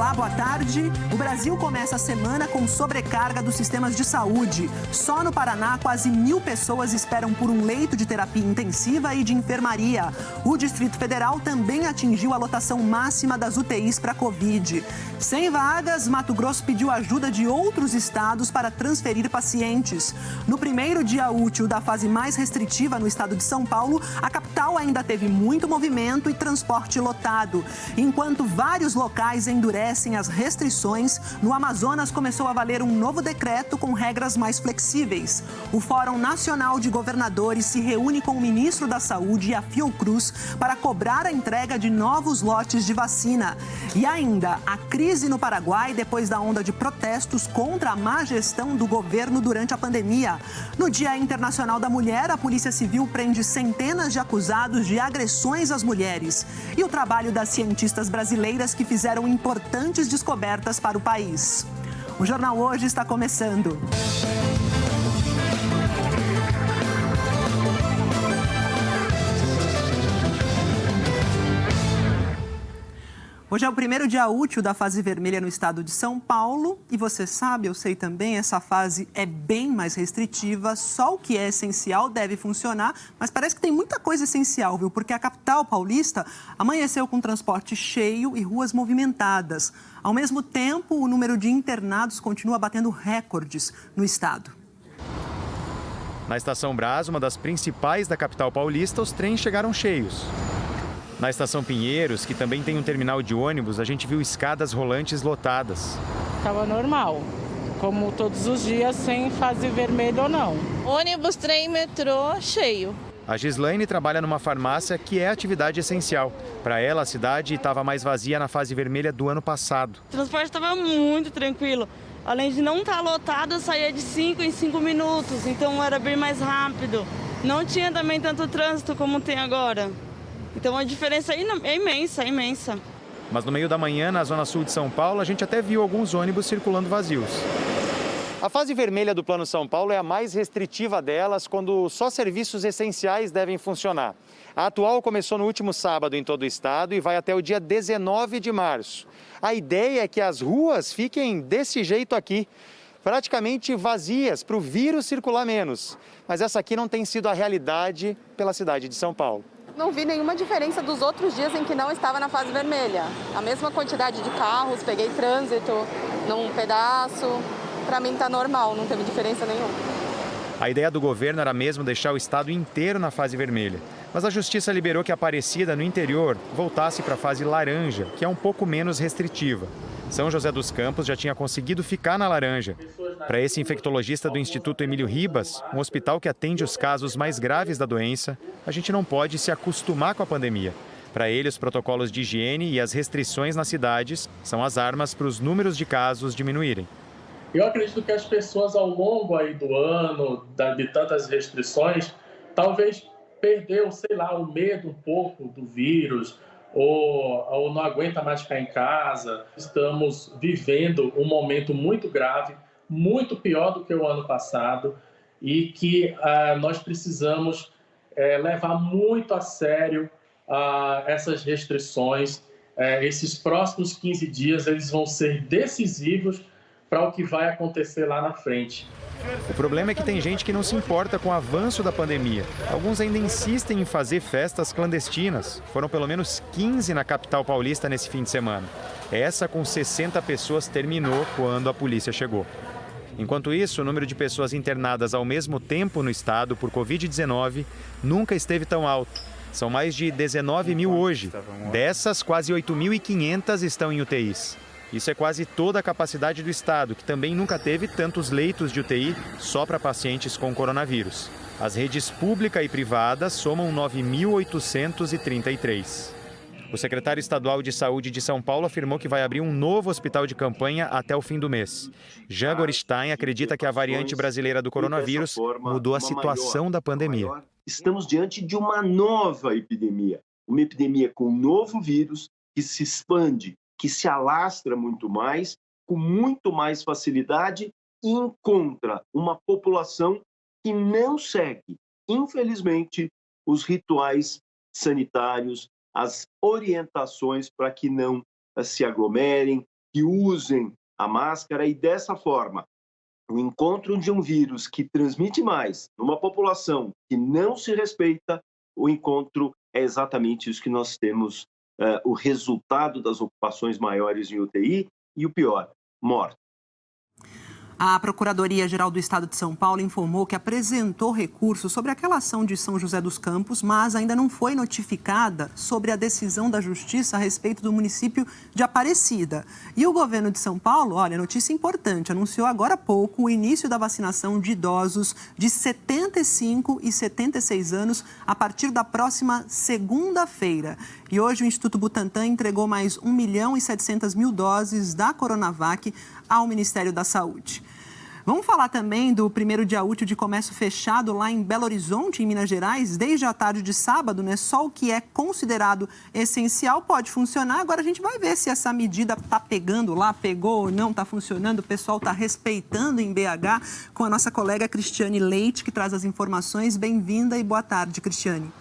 Olá, boa tarde. O Brasil começa a semana com sobrecarga dos sistemas de saúde. Só no Paraná, quase 1.000 pessoas esperam por um leito de terapia intensiva e de enfermaria. O Distrito Federal também atingiu a lotação máxima das UTIs para Covid. Sem vagas, Mato Grosso pediu ajuda de outros estados para transferir pacientes. No primeiro dia útil da fase mais restritiva no estado de São Paulo, a capital ainda teve muito movimento e transporte lotado. Enquanto vários locais endurecem as restrições, no Amazonas começou a valer um novo decreto com regras mais flexíveis. O Fórum Nacional de Governadores se reúne com o ministro da Saúde e a Fiocruz para cobrar a entrega de novos lotes de vacina. E ainda, a crise no Paraguai depois da onda de protestos contra a má gestão do governo durante a pandemia. No Dia Internacional da Mulher, a Polícia Civil prende centenas de acusados de agressões às mulheres. E o trabalho das cientistas brasileiras que fizeram importantes descobertas para o país. O Jornal Hoje está começando. Hoje é o primeiro dia útil da fase vermelha no estado de São Paulo e você sabe, eu sei também, essa fase é bem mais restritiva, só o que é essencial deve funcionar, mas parece que tem muita coisa essencial, viu? Porque a capital paulista amanheceu com transporte cheio e ruas movimentadas. Ao mesmo tempo, o número de internados continua batendo recordes no estado. Na Estação Brás, uma das principais da capital paulista, os trens chegaram cheios. Na Estação Pinheiros, que também tem um terminal de ônibus, a gente viu escadas rolantes lotadas. Estava normal, como todos os dias, sem fase vermelha ou não. Ônibus, trem, metrô, cheio. A Gislaine trabalha numa farmácia que é atividade essencial. Para ela, a cidade estava mais vazia na fase vermelha do ano passado. O transporte estava muito tranquilo. Além de não estar lotado, eu saía de 5 em 5 minutos, então era bem mais rápido. Não tinha também tanto trânsito como tem agora. Então a diferença é imensa, imensa. Mas no meio da manhã, na zona sul de São Paulo, a gente até viu alguns ônibus circulando vazios. A fase vermelha do Plano São Paulo é a mais restritiva delas, quando só serviços essenciais devem funcionar. A atual começou no último sábado em todo o estado e vai até o dia 19 de março. A ideia é que as ruas fiquem desse jeito aqui, praticamente vazias, para o vírus circular menos. Mas essa aqui não tem sido a realidade pela cidade de São Paulo. Não vi nenhuma diferença dos outros dias em que não estava na fase vermelha. A mesma quantidade de carros, peguei trânsito num pedaço. Para mim está normal, não teve diferença nenhuma. A ideia do governo era mesmo deixar o estado inteiro na fase vermelha. Mas a justiça liberou que a Aparecida, no interior, voltasse para a fase laranja, que é um pouco menos restritiva. São José dos Campos já tinha conseguido ficar na laranja. Para esse infectologista do Instituto Emílio Ribas, um hospital que atende os casos mais graves da doença, a gente não pode se acostumar com a pandemia. Para ele, os protocolos de higiene e as restrições nas cidades são as armas para os números de casos diminuírem. Eu acredito que as pessoas, ao longo aí do ano, de tantas restrições, talvez perdeu, sei lá, o medo um pouco do vírus, ou não aguenta mais ficar em casa. Estamos vivendo um momento muito grave, muito pior do que o ano passado, e que nós precisamos levar muito a sério essas restrições. Esses próximos 15 dias eles vão ser decisivos para o que vai acontecer lá na frente. O problema é que tem gente que não se importa com o avanço da pandemia. Alguns ainda insistem em fazer festas clandestinas. Foram pelo menos 15 na capital paulista nesse fim de semana. Essa, com 60 pessoas, terminou quando a polícia chegou. Enquanto isso, o número de pessoas internadas ao mesmo tempo no estado por Covid-19 nunca esteve tão alto. São mais de 19 mil hoje. Dessas, quase 8.500 estão em UTIs. Isso é quase toda a capacidade do estado, que também nunca teve tantos leitos de UTI só para pacientes com coronavírus. As redes pública e privada somam 9.833. O secretário estadual de Saúde de São Paulo afirmou que vai abrir um novo hospital de campanha até o fim do mês. Jean Gorenstein acredita que a variante brasileira do coronavírus mudou a situação da pandemia. Estamos diante de uma nova epidemia. Uma epidemia com um novo vírus que se expande, que se alastra muito mais, com muito mais facilidade e encontra uma população que não segue, infelizmente, os rituais sanitários, as orientações para que não se aglomerem, que usem a máscara e, dessa forma, o encontro de um vírus que transmite mais numa população que não se respeita, o encontro é exatamente isso que nós temos, o resultado das ocupações maiores em UTI e o pior, morte. A Procuradoria-Geral do Estado de São Paulo informou que apresentou recurso sobre aquela ação de São José dos Campos, mas ainda não foi notificada sobre a decisão da Justiça a respeito do município de Aparecida. E o governo de São Paulo, olha, notícia importante, anunciou agora há pouco o início da vacinação de idosos de 75 e 76 anos a partir da próxima segunda-feira. E hoje o Instituto Butantan entregou mais 1.700.000 doses da Coronavac ao Ministério da Saúde. Vamos falar também do primeiro dia útil de comércio fechado lá em Belo Horizonte, em Minas Gerais, desde a tarde de sábado, né? Só o que é considerado essencial pode funcionar. Agora a gente vai ver se essa medida está pegando lá, pegou ou não, está funcionando, o pessoal está respeitando em BH, com a nossa colega Cristiane Leite, que traz as informações. Bem-vinda e boa tarde, Cristiane.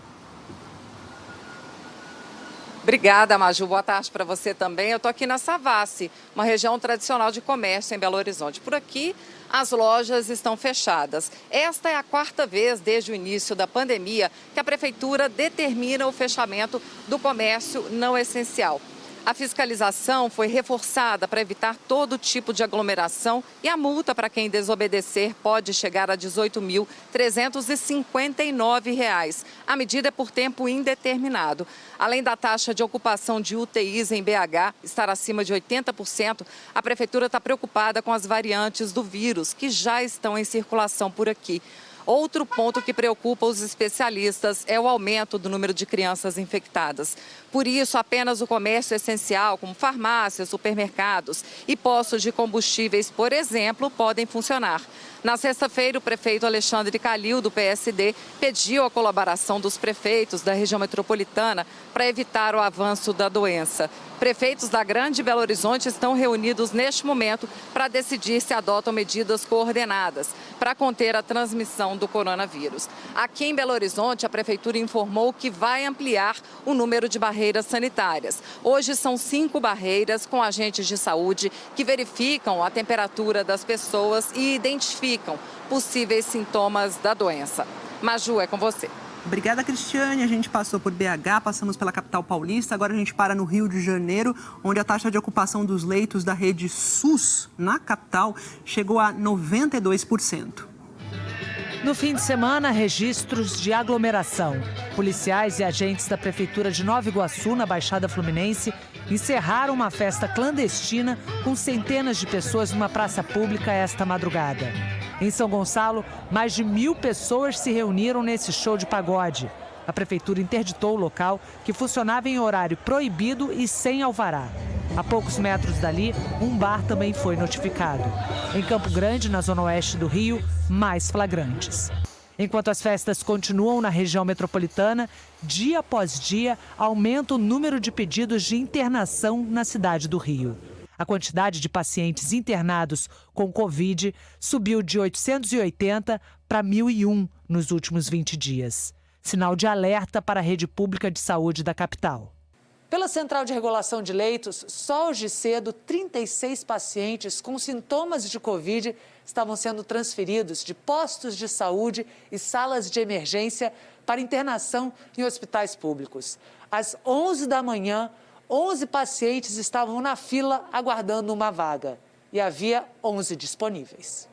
Obrigada, Maju. Boa tarde para você também. Eu estou aqui na Savassi, uma região tradicional de comércio em Belo Horizonte. Por aqui, as lojas estão fechadas. Esta é a quarta vez desde o início da pandemia que a Prefeitura determina o fechamento do comércio não essencial. A fiscalização foi reforçada para evitar todo tipo de aglomeração e a multa para quem desobedecer pode chegar a R$ 18.359. A medida é por tempo indeterminado. Além da taxa de ocupação de UTIs em BH estar acima de 80%, a Prefeitura está preocupada com as variantes do vírus que já estão em circulação por aqui. Outro ponto que preocupa os especialistas é o aumento do número de crianças infectadas. Por isso, apenas o comércio essencial, como farmácias, supermercados e postos de combustíveis, por exemplo, podem funcionar. Na sexta-feira, o prefeito Alexandre Calil, do PSD, pediu a colaboração dos prefeitos da região metropolitana para evitar o avanço da doença. Prefeitos da Grande Belo Horizonte estão reunidos neste momento para decidir se adotam medidas coordenadas para conter a transmissão do coronavírus. Aqui em Belo Horizonte, a Prefeitura informou que vai ampliar o número de barreiras sanitárias. Hoje são 5 barreiras com agentes de saúde que verificam a temperatura das pessoas e identificam possíveis sintomas da doença. Maju, é com você. Obrigada, Cristiane. A gente passou por BH, passamos pela capital paulista, agora a gente para no Rio de Janeiro, onde a taxa de ocupação dos leitos da rede SUS na capital chegou a 92%. No fim de semana, registros de aglomeração. Policiais e agentes da Prefeitura de Nova Iguaçu, na Baixada Fluminense, encerraram uma festa clandestina com centenas de pessoas numa praça pública esta madrugada. Em São Gonçalo, mais de 1.000 pessoas se reuniram nesse show de pagode. A Prefeitura interditou o local, que funcionava em horário proibido e sem alvará. A poucos metros dali, um bar também foi notificado. Em Campo Grande, na zona oeste do Rio, mais flagrantes. Enquanto as festas continuam na região metropolitana, dia após dia, aumenta o número de pedidos de internação na cidade do Rio. A quantidade de pacientes internados com Covid subiu de 880 para 1.001 nos últimos 20 dias. Sinal de alerta para a rede pública de saúde da capital. Pela Central de Regulação de Leitos, só hoje cedo, 36 pacientes com sintomas de Covid estavam sendo transferidos de postos de saúde e salas de emergência para internação em hospitais públicos. Às 11 da manhã, 11 pacientes estavam na fila aguardando uma vaga e havia 11 disponíveis.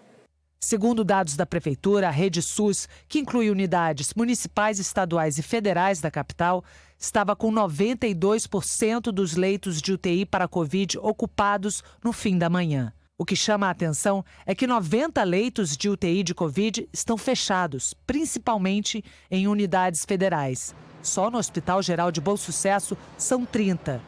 Segundo dados da Prefeitura, a rede SUS, que inclui unidades municipais, estaduais e federais da capital, estava com 92% dos leitos de UTI para Covid ocupados no fim da manhã. O que chama a atenção é que 90 leitos de UTI de Covid estão fechados, principalmente em unidades federais. Só no Hospital Geral de Bom Sucesso são 30.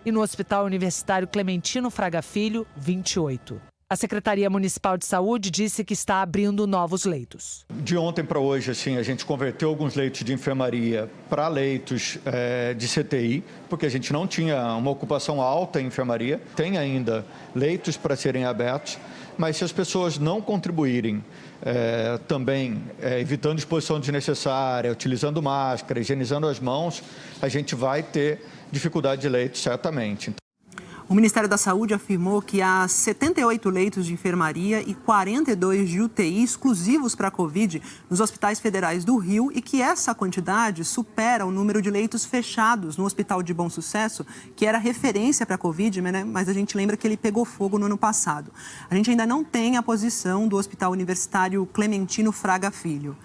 E no Hospital Universitário Clementino Fraga Filho, 28. A Secretaria Municipal de Saúde disse que está abrindo novos leitos. De ontem para hoje, a gente converteu alguns leitos de enfermaria para leitos de CTI, porque a gente não tinha uma ocupação alta em enfermaria. Tem ainda leitos para serem abertos, mas se as pessoas não contribuírem também evitando exposição desnecessária, utilizando máscara, higienizando as mãos, a gente vai ter dificuldade de leitos, certamente. O Ministério da Saúde afirmou que há 78 leitos de enfermaria e 42 de UTI exclusivos para a Covid nos hospitais federais do Rio e que essa quantidade supera o número de leitos fechados no Hospital de Bom Sucesso, que era referência para a Covid, né? Mas a gente lembra que ele pegou fogo no ano passado. A gente ainda não tem a posição do Hospital Universitário Clementino Fraga Filho.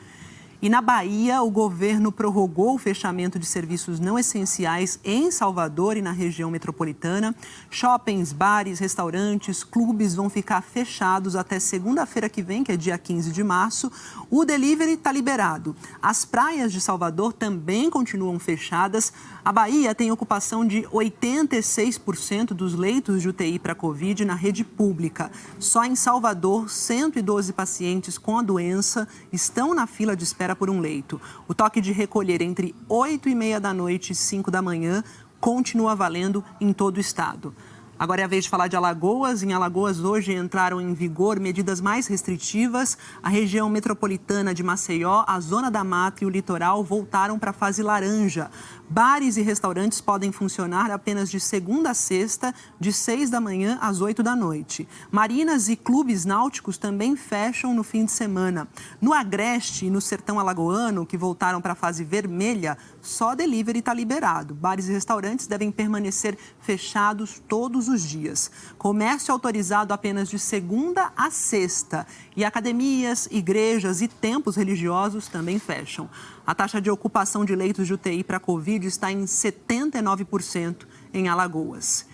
E na Bahia, o governo prorrogou o fechamento de serviços não essenciais em Salvador e na região metropolitana. Shoppings, bares, restaurantes, clubes vão ficar fechados até segunda-feira que vem, que é dia 15 de março. O delivery está liberado. As praias de Salvador também continuam fechadas. A Bahia tem ocupação de 86% dos leitos de UTI para Covid na rede pública. Só em Salvador, 112 pacientes com a doença estão na fila de espera por um leito. O toque de recolher entre 8h30 da noite e 5 da manhã continua valendo em todo o estado. Agora é a vez de falar de Alagoas. Em Alagoas, hoje entraram em vigor medidas mais restritivas. A região metropolitana de Maceió, a Zona da Mata e o litoral voltaram para a fase laranja. Bares e restaurantes podem funcionar apenas de segunda a sexta, de 6 da manhã às 8 da noite. Marinas e clubes náuticos também fecham no fim de semana. No Agreste e no Sertão Alagoano, que voltaram para a fase vermelha, só delivery está liberado. Bares e restaurantes devem permanecer fechados todos os dias. Comércio autorizado apenas de segunda a sexta. E academias, igrejas e templos religiosos também fecham. A taxa de ocupação de leitos de UTI para Covid está em 79% em Alagoas.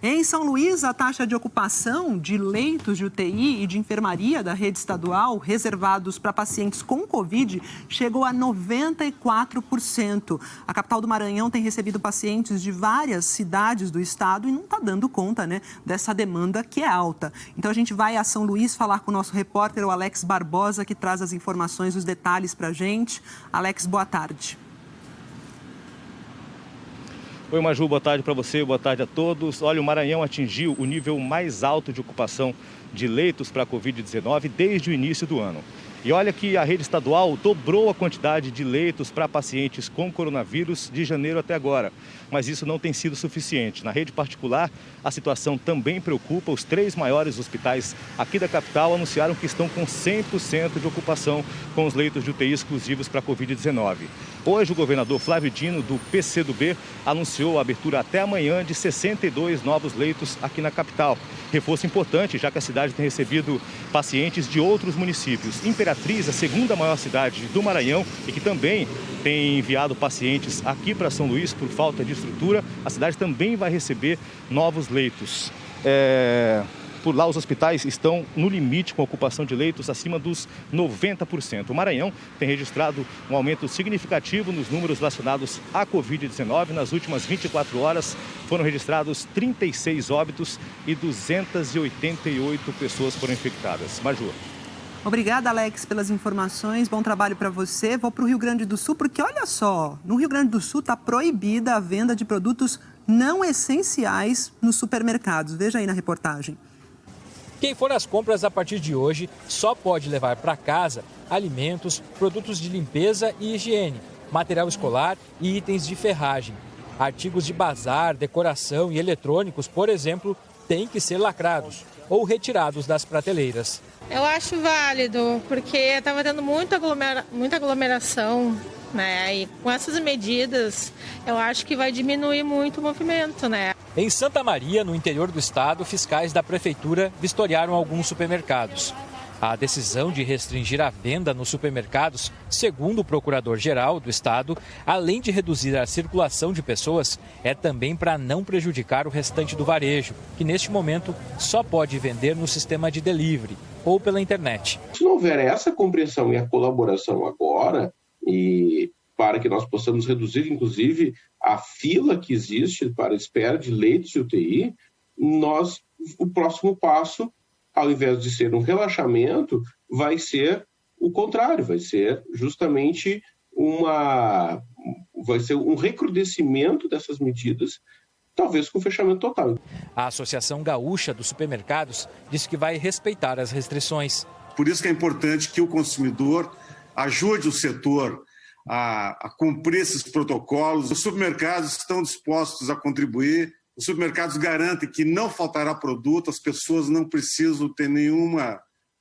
Em São Luís, a taxa de ocupação de leitos de UTI e de enfermaria da rede estadual reservados para pacientes com Covid chegou a 94%. A capital do Maranhão tem recebido pacientes de várias cidades do estado e não está dando conta, né, dessa demanda que é alta. Então a gente vai a São Luís falar com o nosso repórter, o Alex Barbosa, que traz as informações, os detalhes para a gente. Alex, boa tarde. Oi, Maju, boa tarde para você, boa tarde a todos. Olha, o Maranhão atingiu o nível mais alto de ocupação de leitos para a Covid-19 desde o início do ano. E olha que a rede estadual dobrou a quantidade de leitos para pacientes com coronavírus de janeiro até agora. Mas isso não tem sido suficiente. Na rede particular, a situação também preocupa. Os 3 maiores hospitais aqui da capital anunciaram que estão com 100% de ocupação com os leitos de UTI exclusivos para a Covid-19. Hoje, o governador Flávio Dino, do PCdoB, anunciou a abertura até amanhã de 62 novos leitos aqui na capital. Reforço importante, já que a cidade tem recebido pacientes de outros municípios. Imperatriz, a segunda maior cidade do Maranhão e que também tem enviado pacientes aqui para São Luís por falta de estrutura, a cidade também vai receber novos leitos. Por lá, os hospitais estão no limite com a ocupação de leitos acima dos 90%. O Maranhão tem registrado um aumento significativo nos números relacionados à Covid-19. Nas últimas 24 horas foram registrados 36 óbitos e 288 pessoas foram infectadas. Maju. Obrigada, Alex, pelas informações. Bom trabalho para você. Vou para o Rio Grande do Sul, porque olha só, no Rio Grande do Sul está proibida a venda de produtos não essenciais nos supermercados. Veja aí na reportagem. Quem for às compras a partir de hoje só pode levar para casa alimentos, produtos de limpeza e higiene, material escolar e itens de ferragem. Artigos de bazar, decoração e eletrônicos, por exemplo, têm que ser lacrados ou retirados das prateleiras. Eu acho válido, porque estava tendo muita aglomeração, né? E com essas medidas, eu acho que vai diminuir muito o movimento, né? Em Santa Maria, no interior do estado, fiscais da prefeitura vistoriaram alguns supermercados. A decisão de restringir a venda nos supermercados, segundo o procurador-geral do estado, além de reduzir a circulação de pessoas, é também para não prejudicar o restante do varejo, que neste momento só pode vender no sistema de delivery ou pela internet. Se não houver essa compreensão e a colaboração agora, e para que nós possamos reduzir, inclusive, a fila que existe para espera de leitos de UTI, o próximo passo, ao invés de ser um relaxamento, vai ser o contrário, vai ser justamente um recrudescimento dessas medidas, talvez com fechamento total. A Associação Gaúcha dos Supermercados disse que vai respeitar as restrições. Por isso que é importante que o consumidor ajude o setor a cumprir esses protocolos. Os supermercados estão dispostos a contribuir Os supermercados garantem que não faltará produto, as pessoas não precisam ter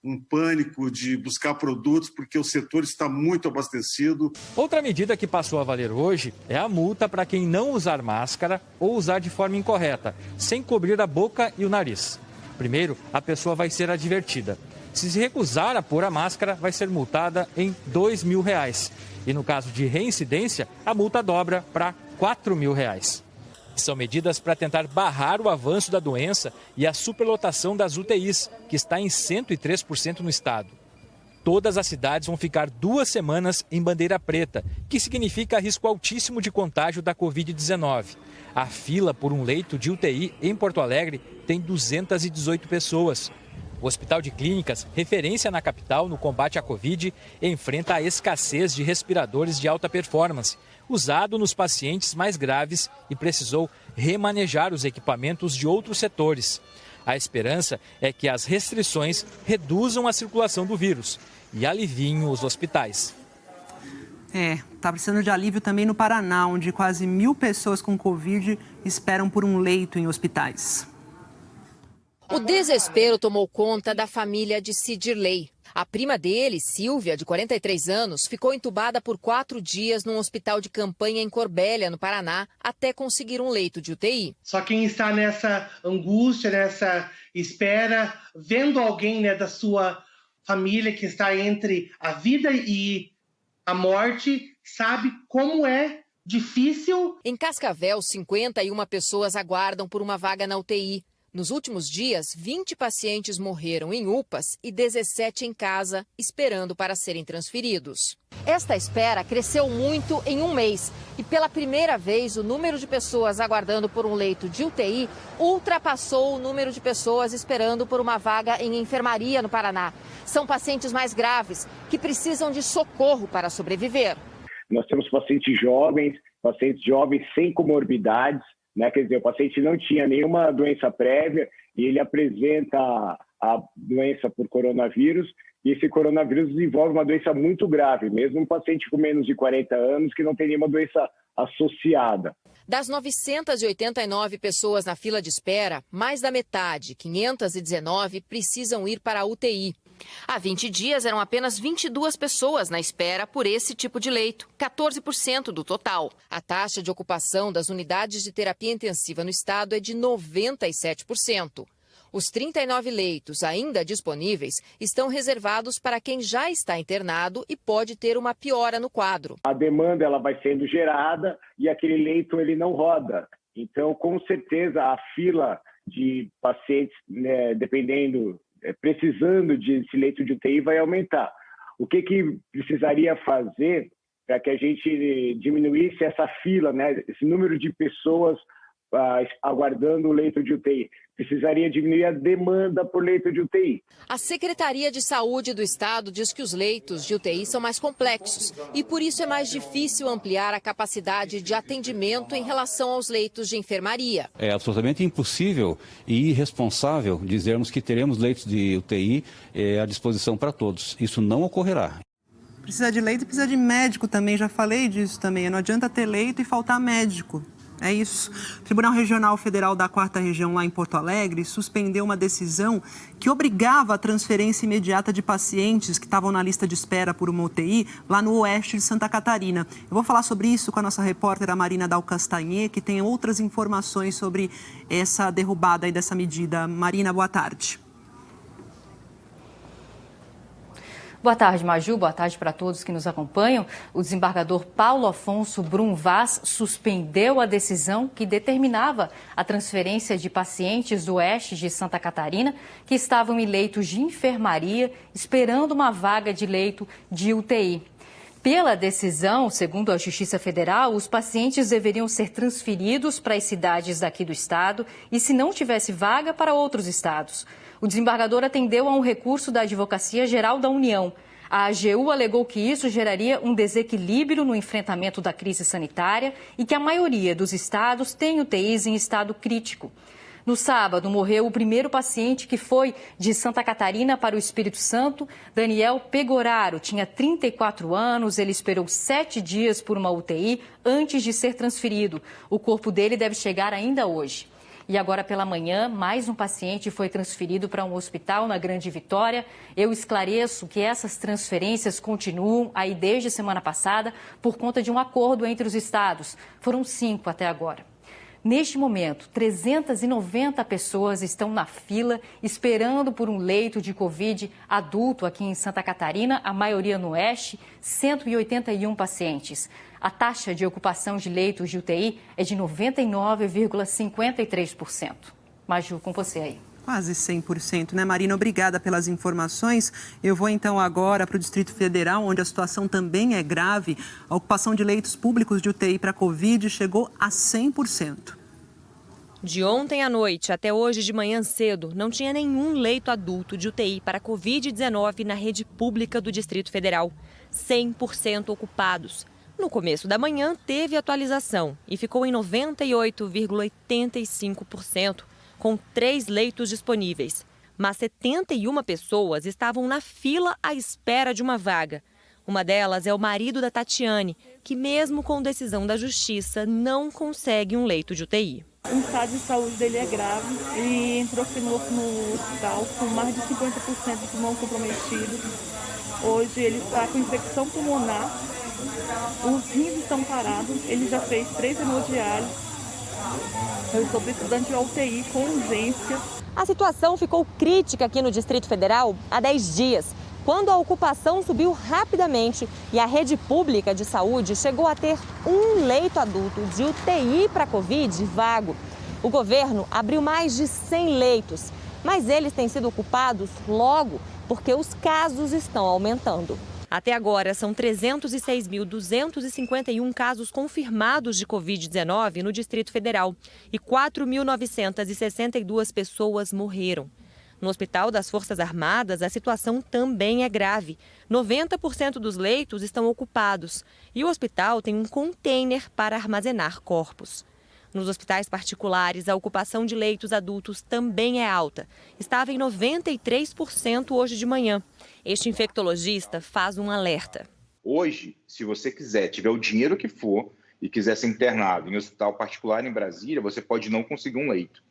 um pânico de buscar produtos, porque o setor está muito abastecido. Outra medida que passou a valer hoje é a multa para quem não usar máscara ou usar de forma incorreta, sem cobrir a boca e o nariz. Primeiro, a pessoa vai ser advertida. Se recusar a pôr a máscara, vai ser multada em R$2.000. E no caso de reincidência, a multa dobra para R$4.000. São medidas para tentar barrar o avanço da doença e a superlotação das UTIs, que está em 103% no estado. Todas as cidades vão ficar 2 semanas em bandeira preta, que significa risco altíssimo de contágio da Covid-19. A fila por um leito de UTI em Porto Alegre tem 218 pessoas. O Hospital de Clínicas, referência na capital no combate à Covid, enfrenta a escassez de respiradores de alta performance, usado nos pacientes mais graves, e precisou remanejar os equipamentos de outros setores. A esperança é que as restrições reduzam a circulação do vírus e aliviem os hospitais. Está precisando de alívio também no Paraná, onde quase 1.000 pessoas com Covid esperam por um leito em hospitais. O desespero tomou conta da família de Cidirley. A prima dele, Silvia, de 43 anos, ficou entubada por 4 dias num hospital de campanha em Corbélia, no Paraná, até conseguir um leito de UTI. Só quem está nessa angústia, nessa espera, vendo alguém da sua família que está entre a vida e a morte, sabe como é difícil. Em Cascavel, 51 pessoas aguardam por uma vaga na UTI. Nos últimos dias, 20 pacientes morreram em UPAs e 17 em casa, esperando para serem transferidos. Esta espera cresceu muito em um mês e, pela primeira vez, o número de pessoas aguardando por um leito de UTI ultrapassou o número de pessoas esperando por uma vaga em enfermaria no Paraná. São pacientes mais graves que precisam de socorro para sobreviver. Nós temos pacientes jovens sem comorbidades. Quer dizer, o paciente não tinha nenhuma doença prévia e ele apresenta a doença por coronavírus, e esse coronavírus desenvolve uma doença muito grave, mesmo um paciente com menos de 40 anos que não tem nenhuma doença associada. Das 989 pessoas na fila de espera, mais da metade, 519, precisam ir para a UTI. Há 20 dias eram apenas 22 pessoas na espera por esse tipo de leito, 14% do total. A taxa de ocupação das unidades de terapia intensiva no estado é de 97%. Os 39 leitos ainda disponíveis estão reservados para quem já está internado e pode ter uma piora no quadro. A demanda ela vai sendo gerada e aquele leito ele não roda. Então, com certeza, a fila de pacientes, precisando de leito de UTI vai aumentar. O que precisaria fazer para que a gente diminuísse essa fila, esse número de pessoas aguardando o leito de UTI? Precisaria diminuir a demanda por leito de UTI. A Secretaria de Saúde do Estado diz que os leitos de UTI são mais complexos e por isso é mais difícil ampliar a capacidade de atendimento em relação aos leitos de enfermaria. É absolutamente impossível e irresponsável dizermos que teremos leitos de UTI à disposição para todos. Isso não ocorrerá. Precisa de leito e precisa de médico também, já falei disso também. Não adianta ter leito e faltar médico. É isso. O Tribunal Regional Federal da 4ª Região, lá em Porto Alegre, suspendeu uma decisão que obrigava a transferência imediata de pacientes que estavam na lista de espera por uma UTI lá no oeste de Santa Catarina. Eu vou falar sobre isso com a nossa repórter, a Marina Dal Castanhe, que tem outras informações sobre essa derrubada aí dessa medida. Marina, boa tarde. Boa tarde, Maju. Boa tarde para todos que nos acompanham. O desembargador Paulo Afonso Brum Vaz suspendeu a decisão que determinava a transferência de pacientes do oeste de Santa Catarina que estavam em leitos de enfermaria esperando uma vaga de leito de UTI. Pela decisão, segundo a Justiça Federal, os pacientes deveriam ser transferidos para as cidades daqui do estado e, se não tivesse vaga, para outros estados. O desembargador atendeu a um recurso da Advocacia Geral da União. A AGU alegou que isso geraria um desequilíbrio no enfrentamento da crise sanitária e que a maioria dos estados tem UTIs em estado crítico. No sábado, morreu o primeiro paciente que foi de Santa Catarina para o Espírito Santo. Daniel Pegoraro tinha 34 anos, ele esperou 7 dias por uma UTI antes de ser transferido. O corpo dele deve chegar ainda hoje. E agora pela manhã, mais um paciente foi transferido para um hospital na Grande Vitória. Eu esclareço que essas transferências continuam aí desde semana passada por conta de um acordo entre os estados. Foram 5 até agora. Neste momento, 390 pessoas estão na fila esperando por um leito de Covid adulto aqui em Santa Catarina, a maioria no Oeste, 181 pacientes. A taxa de ocupação de leitos de UTI é de 99,53%. Maju, com você aí. Quase 100%, né, Marina? Obrigada pelas informações. Eu vou então agora para o Distrito Federal, onde a situação também é grave. A ocupação de leitos públicos de UTI para Covid chegou a 100%. De ontem à noite até hoje de manhã cedo, não tinha nenhum leito adulto de UTI para Covid-19 na rede pública do Distrito Federal. 100% ocupados. No começo da manhã teve atualização e ficou em 98,85%. com 3 leitos disponíveis. Mas 71 pessoas estavam na fila à espera de uma vaga. Uma delas é o marido da Tatiane, que mesmo com decisão da justiça, não consegue um leito de UTI. O estado de saúde dele é grave e entrou no hospital com mais de 50% de pulmão comprometido. Hoje ele está com infecção pulmonar, os rins estão parados, ele já fez 3 hemodiálises. Eu estou precisando de UTI com urgência. A situação ficou crítica aqui no Distrito Federal há 10 dias, quando a ocupação subiu rapidamente e a rede pública de saúde chegou a ter um leito adulto de UTI para Covid vago. O governo abriu mais de 100 leitos, mas eles têm sido ocupados logo porque os casos estão aumentando. Até agora, são 306.251 casos confirmados de Covid-19 no Distrito Federal e 4.962 pessoas morreram. No Hospital das Forças Armadas, a situação também é grave. 90% dos leitos estão ocupados e o hospital tem um container para armazenar corpos. Nos hospitais particulares, a ocupação de leitos adultos também é alta. Estava em 93% hoje de manhã. Este infectologista faz um alerta. Hoje, se você tiver o dinheiro que for e quiser ser internado em hospital particular em Brasília, você pode não conseguir um leito.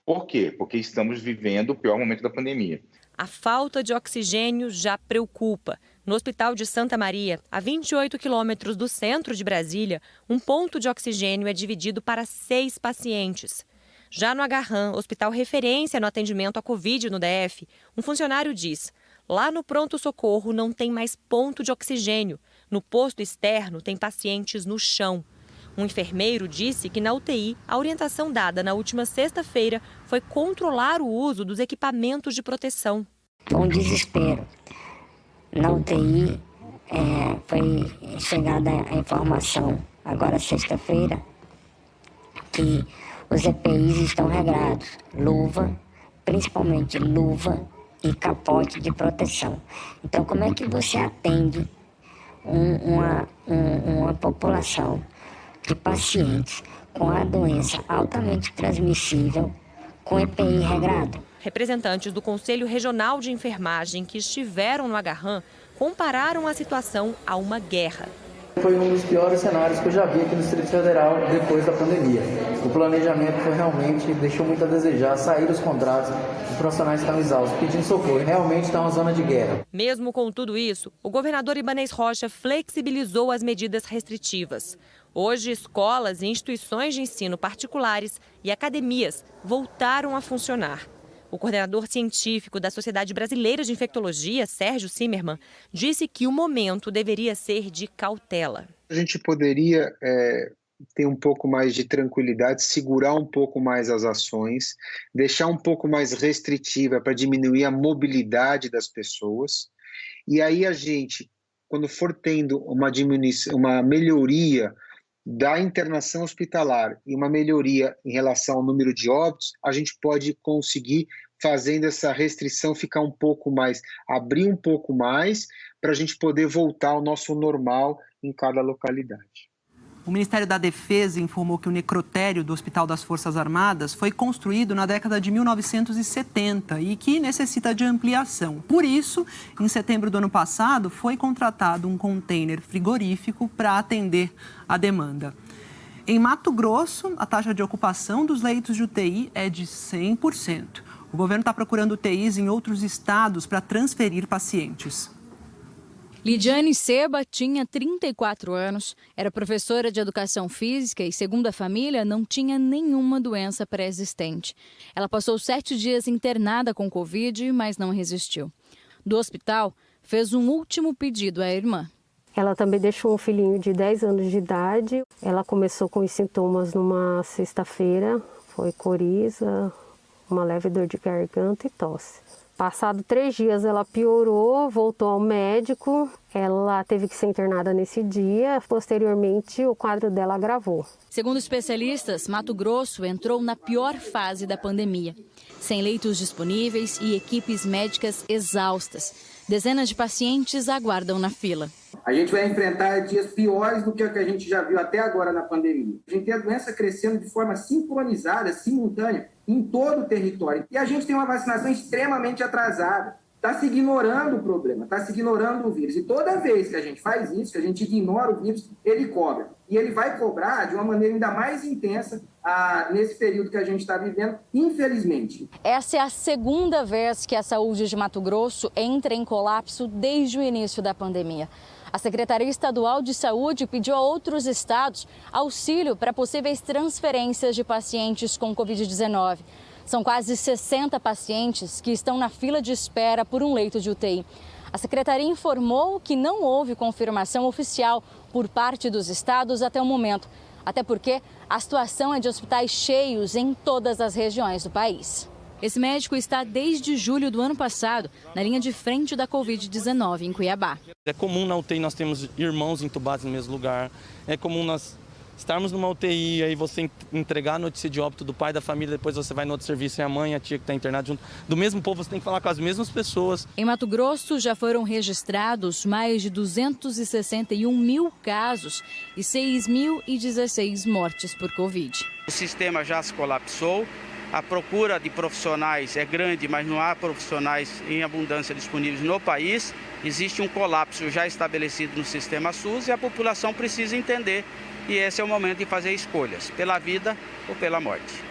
Por quê? Porque estamos vivendo o pior momento da pandemia. A falta de oxigênio já preocupa. No Hospital de Santa Maria, a 28 quilômetros do centro de Brasília, um ponto de oxigênio é dividido para 6 pacientes. Já no Agarrã, hospital referência no atendimento à Covid no DF, um funcionário diz: lá no pronto-socorro não tem mais ponto de oxigênio. No posto externo tem pacientes no chão. Um enfermeiro disse que na UTI, a orientação dada na última sexta-feira foi controlar o uso dos equipamentos de proteção. Um desespero. Na UTI foi chegada a informação, agora sexta-feira, que os EPIs estão regrados. Luva, principalmente luva e capote de proteção. Então, como é que você atende uma população de pacientes com a doença altamente transmissível com EPI regrado? Representantes do Conselho Regional de Enfermagem que estiveram no Agarrã compararam a situação a uma guerra. Foi um dos piores cenários que eu já vi aqui no Distrito Federal depois da pandemia. O planejamento deixou muito a desejar, saíram os contratos, os profissionais estão exaustos, pedindo socorro, e realmente está uma zona de guerra. Mesmo com tudo isso, o governador Ibanez Rocha flexibilizou as medidas restritivas. Hoje, escolas e instituições de ensino particulares e academias voltaram a funcionar. O coordenador científico da Sociedade Brasileira de Infectologia, Sérgio Zimmermann, disse que o momento deveria ser de cautela. A gente poderia ter um pouco mais de tranquilidade, segurar um pouco mais as ações, deixar um pouco mais restritiva para diminuir a mobilidade das pessoas. E aí a gente, quando for tendo uma diminuição, uma melhoria da internação hospitalar e uma melhoria em relação ao número de óbitos, a gente pode conseguir, fazendo essa restrição, ficar um pouco mais, abrir um pouco mais, para a gente poder voltar ao nosso normal em cada localidade. O Ministério da Defesa informou que o necrotério do Hospital das Forças Armadas foi construído na década de 1970 e que necessita de ampliação. Por isso, em setembro do ano passado, foi contratado um container frigorífico para atender a demanda. Em Mato Grosso, a taxa de ocupação dos leitos de UTI é de 100%. O governo está procurando UTIs em outros estados para transferir pacientes. Lidiane Seba tinha 34 anos, era professora de educação física e, segundo a família, não tinha nenhuma doença pré-existente. Ela passou 7 dias internada com Covid, mas não resistiu. Do hospital, fez um último pedido à irmã. Ela também deixou um filhinho de 10 anos de idade. Ela começou com os sintomas numa sexta-feira, foi coriza, uma leve dor de garganta e tosse. Passado 3 dias ela piorou, voltou ao médico, ela teve que ser internada nesse dia, posteriormente o quadro dela agravou. Segundo especialistas, Mato Grosso entrou na pior fase da pandemia, sem leitos disponíveis e equipes médicas exaustas. Dezenas de pacientes aguardam na fila. A gente vai enfrentar dias piores do que o que a gente já viu até agora na pandemia. A gente tem a doença crescendo de forma sincronizada, simultânea, em todo o território. E a gente tem uma vacinação extremamente atrasada. Está se ignorando o problema, está se ignorando o vírus. E toda vez que a gente faz isso, que a gente ignora o vírus, ele cobra. E ele vai cobrar de uma maneira ainda mais intensa nesse período que a gente está vivendo, infelizmente. Essa é a segunda vez que a saúde de Mato Grosso entra em colapso desde o início da pandemia. A Secretaria Estadual de Saúde pediu a outros estados auxílio para possíveis transferências de pacientes com Covid-19. São quase 60 pacientes que estão na fila de espera por um leito de UTI. A Secretaria informou que não houve confirmação oficial por parte dos estados até o momento, até porque a situação é de hospitais cheios em todas as regiões do país. Esse médico está desde julho do ano passado na linha de frente da Covid-19 em Cuiabá. É comum na UTI nós temos irmãos entubados no mesmo lugar, é comum nós estarmos numa UTI, aí você entregar a notícia de óbito do pai da família, depois você vai no outro serviço e a mãe, a tia que está internada junto. Do mesmo povo, você tem que falar com as mesmas pessoas. Em Mato Grosso já foram registrados mais de 261 mil casos e 6.016 mortes por Covid. O sistema já se colapsou. A procura de profissionais é grande, mas não há profissionais em abundância disponíveis no país. Existe um colapso já estabelecido no sistema SUS e a população precisa entender. E esse é o momento de fazer escolhas, pela vida ou pela morte.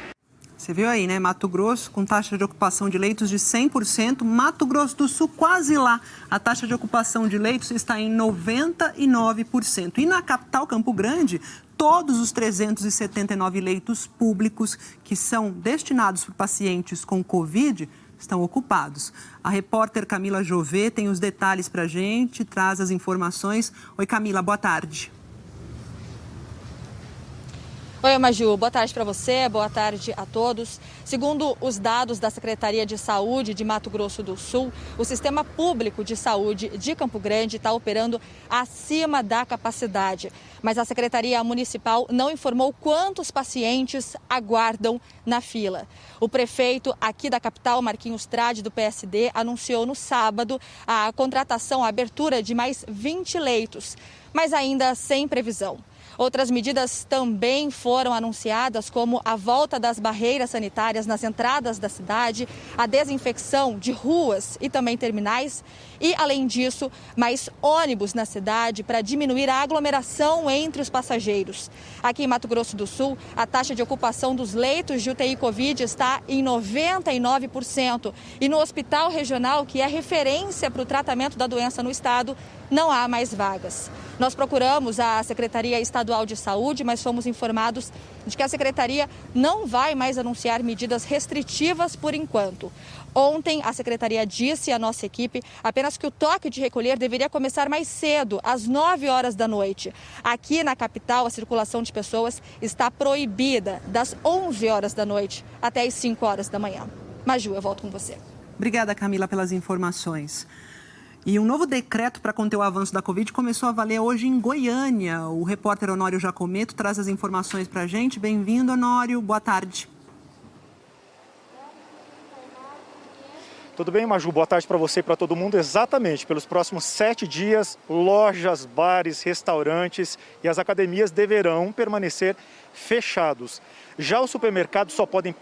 Você viu aí, né? Mato Grosso com taxa de ocupação de leitos de 100%. Mato Grosso do Sul quase lá. A taxa de ocupação de leitos está em 99%. E na capital, Campo Grande, todos os 379 leitos públicos que são destinados para pacientes com Covid estão ocupados. A repórter Camila Jové tem os detalhes para a gente, traz as informações. Oi, Camila, boa tarde. Oi, Maju, boa tarde para você, boa tarde a todos. Segundo os dados da Secretaria de Saúde de Mato Grosso do Sul, o sistema público de saúde de Campo Grande está operando acima da capacidade. Mas a Secretaria Municipal não informou quantos pacientes aguardam na fila. O prefeito aqui da capital, Marquinhos Trade, do PSD, anunciou no sábado a contratação, a abertura de mais 20 leitos, mas ainda sem previsão. Outras medidas também foram anunciadas, como a volta das barreiras sanitárias nas entradas da cidade, a desinfecção de ruas e também terminais e, além disso, mais ônibus na cidade para diminuir a aglomeração entre os passageiros. Aqui em Mato Grosso do Sul, a taxa de ocupação dos leitos de UTI Covid está em 99% e no hospital regional, que é referência para o tratamento da doença no estado, não há mais vagas. Nós procuramos a Secretaria Estadual de Saúde, mas fomos informados de que a Secretaria não vai mais anunciar medidas restritivas por enquanto. Ontem, a Secretaria disse à nossa equipe apenas que o toque de recolher deveria começar mais cedo, às 9 horas da noite. Aqui na capital, a circulação de pessoas está proibida das 11 horas da noite até as 5 horas da manhã. Maju, eu volto com você. Obrigada, Camila, pelas informações. E um novo decreto para conter o avanço da Covid começou a valer hoje em Goiânia. O repórter Honório Jacometo traz as informações para a gente. Bem-vindo, Honório. Boa tarde. Tudo bem, Maju? Boa tarde para você e para todo mundo. Exatamente, pelos próximos 7 dias, lojas, bares, restaurantes e as academias deverão permanecer fechados. Já os supermercados só podem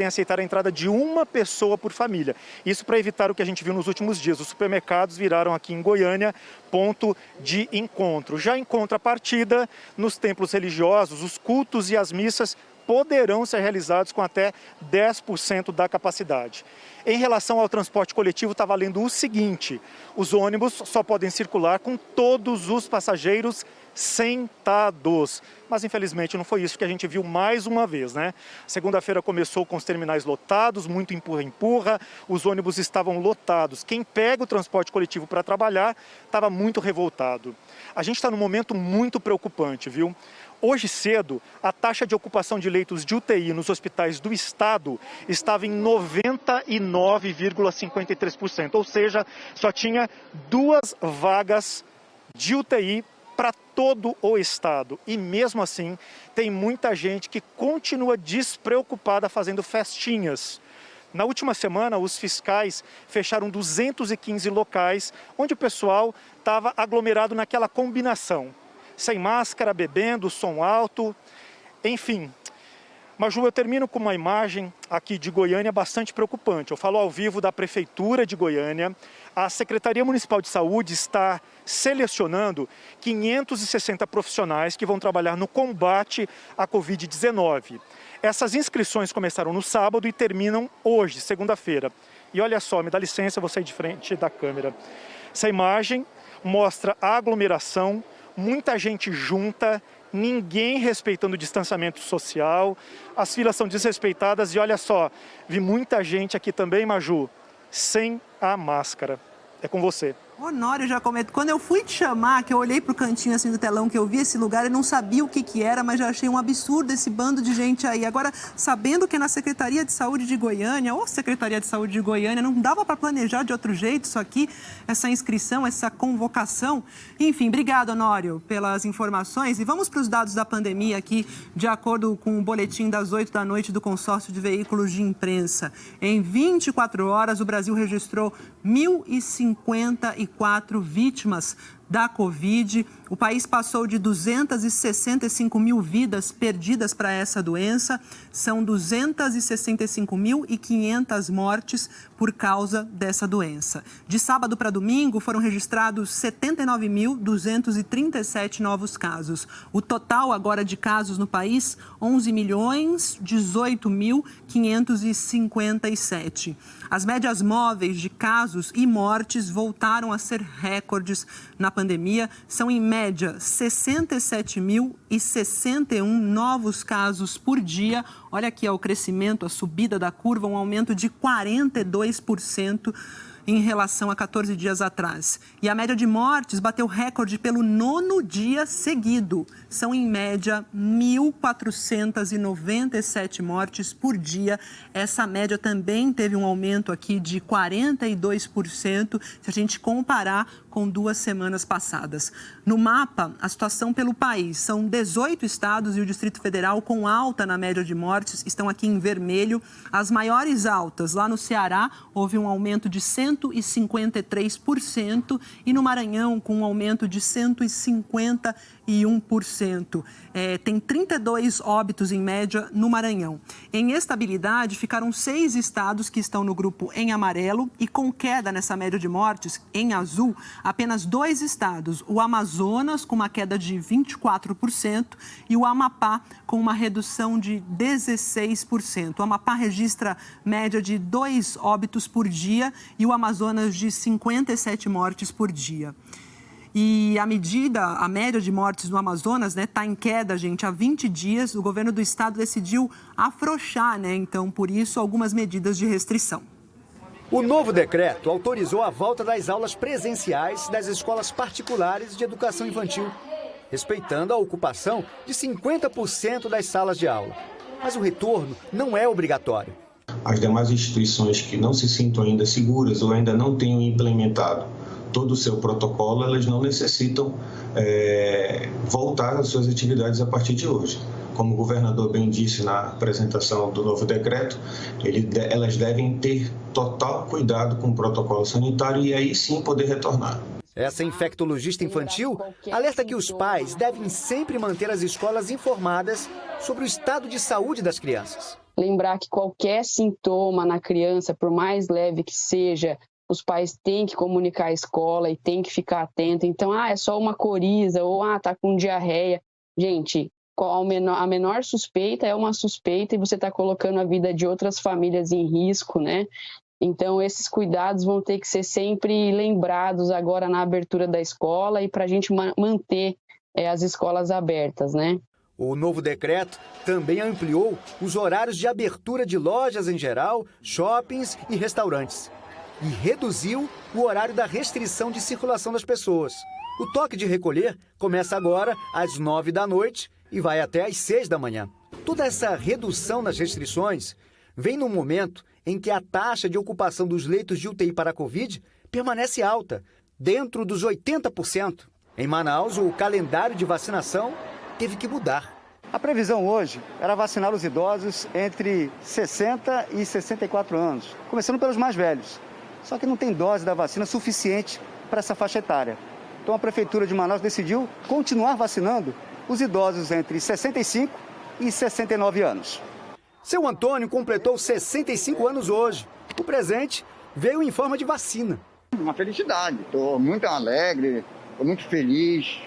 aceitar a entrada de uma pessoa por família. Isso para evitar o que a gente viu nos últimos dias. Os supermercados viraram aqui em Goiânia ponto de encontro. Já em contrapartida, nos templos religiosos, os cultos e as missas poderão ser realizados com até 10% da capacidade. Em relação ao transporte coletivo, está valendo o seguinte: os ônibus só podem circular com todos os passageiros sentados. Mas infelizmente não foi isso que a gente viu mais uma vez, né? Segunda-feira começou com os terminais lotados, muito empurra-empurra, os ônibus estavam lotados. Quem pega o transporte coletivo para trabalhar estava muito revoltado. A gente está num momento muito preocupante, viu? Hoje cedo, a taxa de ocupação de leitos de UTI nos hospitais do estado estava em 99,53%, ou seja, só tinha 2 vagas de UTI para todo o estado. E mesmo assim, tem muita gente que continua despreocupada fazendo festinhas. Na última semana, os fiscais fecharam 215 locais onde o pessoal estava aglomerado naquela combinação. Sem máscara, bebendo, som alto, enfim. Maju, eu termino com uma imagem aqui de Goiânia bastante preocupante. Eu falo ao vivo da Prefeitura de Goiânia. A Secretaria Municipal de Saúde está selecionando 560 profissionais que vão trabalhar no combate à Covid-19. Essas inscrições começaram no sábado e terminam hoje, segunda-feira. E olha só, me dá licença, vou sair de frente da câmera. Essa imagem mostra a aglomeração, muita gente junta, ninguém respeitando o distanciamento social, as filas são desrespeitadas e olha só, vi muita gente aqui também, Maju, sem a máscara. É com você. Honório, já comento. Quando eu fui te chamar, que eu olhei pro cantinho assim do telão, que eu vi esse lugar, eu não sabia o que era, mas já achei um absurdo esse bando de gente aí. Agora, sabendo que é na Secretaria de Saúde de Goiânia, ou Secretaria de Saúde de Goiânia, não dava para planejar de outro jeito isso aqui, essa inscrição, essa convocação. Enfim, obrigado, Honório, pelas informações. E vamos para os dados da pandemia aqui, de acordo com o boletim das 8 da noite do Consórcio de Veículos de Imprensa. Em 24 horas, o Brasil registrou 1.054 vítimas da Covid. O país passou de 265 mil vidas perdidas para essa doença. São 265.500 mortes por causa dessa doença. De sábado para domingo foram registrados 79.237 novos casos. O total agora de casos no país, 11.018.557. As médias móveis de casos e mortes voltaram a ser recordes na pandemia. São, em média, 67.061 novos casos por dia. Olha aqui ó, o crescimento, a subida da curva, um aumento de 42% em relação a 14 dias atrás. E a média de mortes bateu recorde pelo 9º dia seguido. São, em média, 1.497 mortes por dia. Essa média também teve um aumento aqui de 42%, se a gente comparar com 2 semanas passadas. No mapa, a situação pelo país. São 18 estados e o Distrito Federal com alta na média de mortes, estão aqui em vermelho. As maiores altas, lá no Ceará, houve um aumento de 153%, e no Maranhão, com um aumento de 151%. Tem 32 óbitos em média no Maranhão. Em estabilidade, ficaram 6 estados que estão no grupo em amarelo, e com queda nessa média de mortes, em azul, apenas 2 estados, o Amazonas com uma queda de 24% e o Amapá com uma redução de 16%. O Amapá registra média de 2 óbitos por dia e o Amazonas de 57 mortes por dia. E a média de mortes no Amazonas, está em queda, gente, há 20 dias. O governo do estado decidiu afrouxar, então, por isso, algumas medidas de restrição. O novo decreto autorizou a volta das aulas presenciais das escolas particulares de educação infantil, respeitando a ocupação de 50% das salas de aula. Mas o retorno não é obrigatório. As demais instituições que não se sintam ainda seguras ou ainda não tenham implementado todo o seu protocolo, elas não necessitam voltar às suas atividades a partir de hoje. como o governador bem disse na apresentação do novo decreto, elas devem ter total cuidado com o protocolo sanitário e aí sim poder retornar. Essa infectologista infantil alerta que os pais devem sempre manter as escolas informadas sobre o estado de saúde das crianças. Lembrar que qualquer sintoma na criança, por mais leve que seja, os pais têm que comunicar à escola e têm que ficar atento. Então, é só uma coriza ou tá com diarreia. Gente, a menor suspeita é uma suspeita e você está colocando a vida de outras famílias em risco, né? Então, esses cuidados vão ter que ser sempre lembrados agora na abertura da escola e para a gente manter as escolas abertas, né? O novo decreto também ampliou os horários de abertura de lojas em geral, shoppings e restaurantes. E reduziu o horário da restrição de circulação das pessoas. O toque de recolher começa agora às 9 da noite e vai até às 6 da manhã. Toda essa redução nas restrições vem num momento em que a taxa de ocupação dos leitos de UTI para a Covid permanece alta, dentro dos 80%. Em Manaus, o calendário de vacinação teve que mudar. A previsão hoje era vacinar os idosos entre 60 e 64 anos, começando pelos mais velhos. Só que não tem dose da vacina suficiente para essa faixa etária. Então a Prefeitura de Manaus decidiu continuar vacinando os idosos entre 65 e 69 anos. Seu Antônio completou 65 anos hoje. O presente veio em forma de vacina. Uma felicidade, estou muito alegre, estou muito feliz.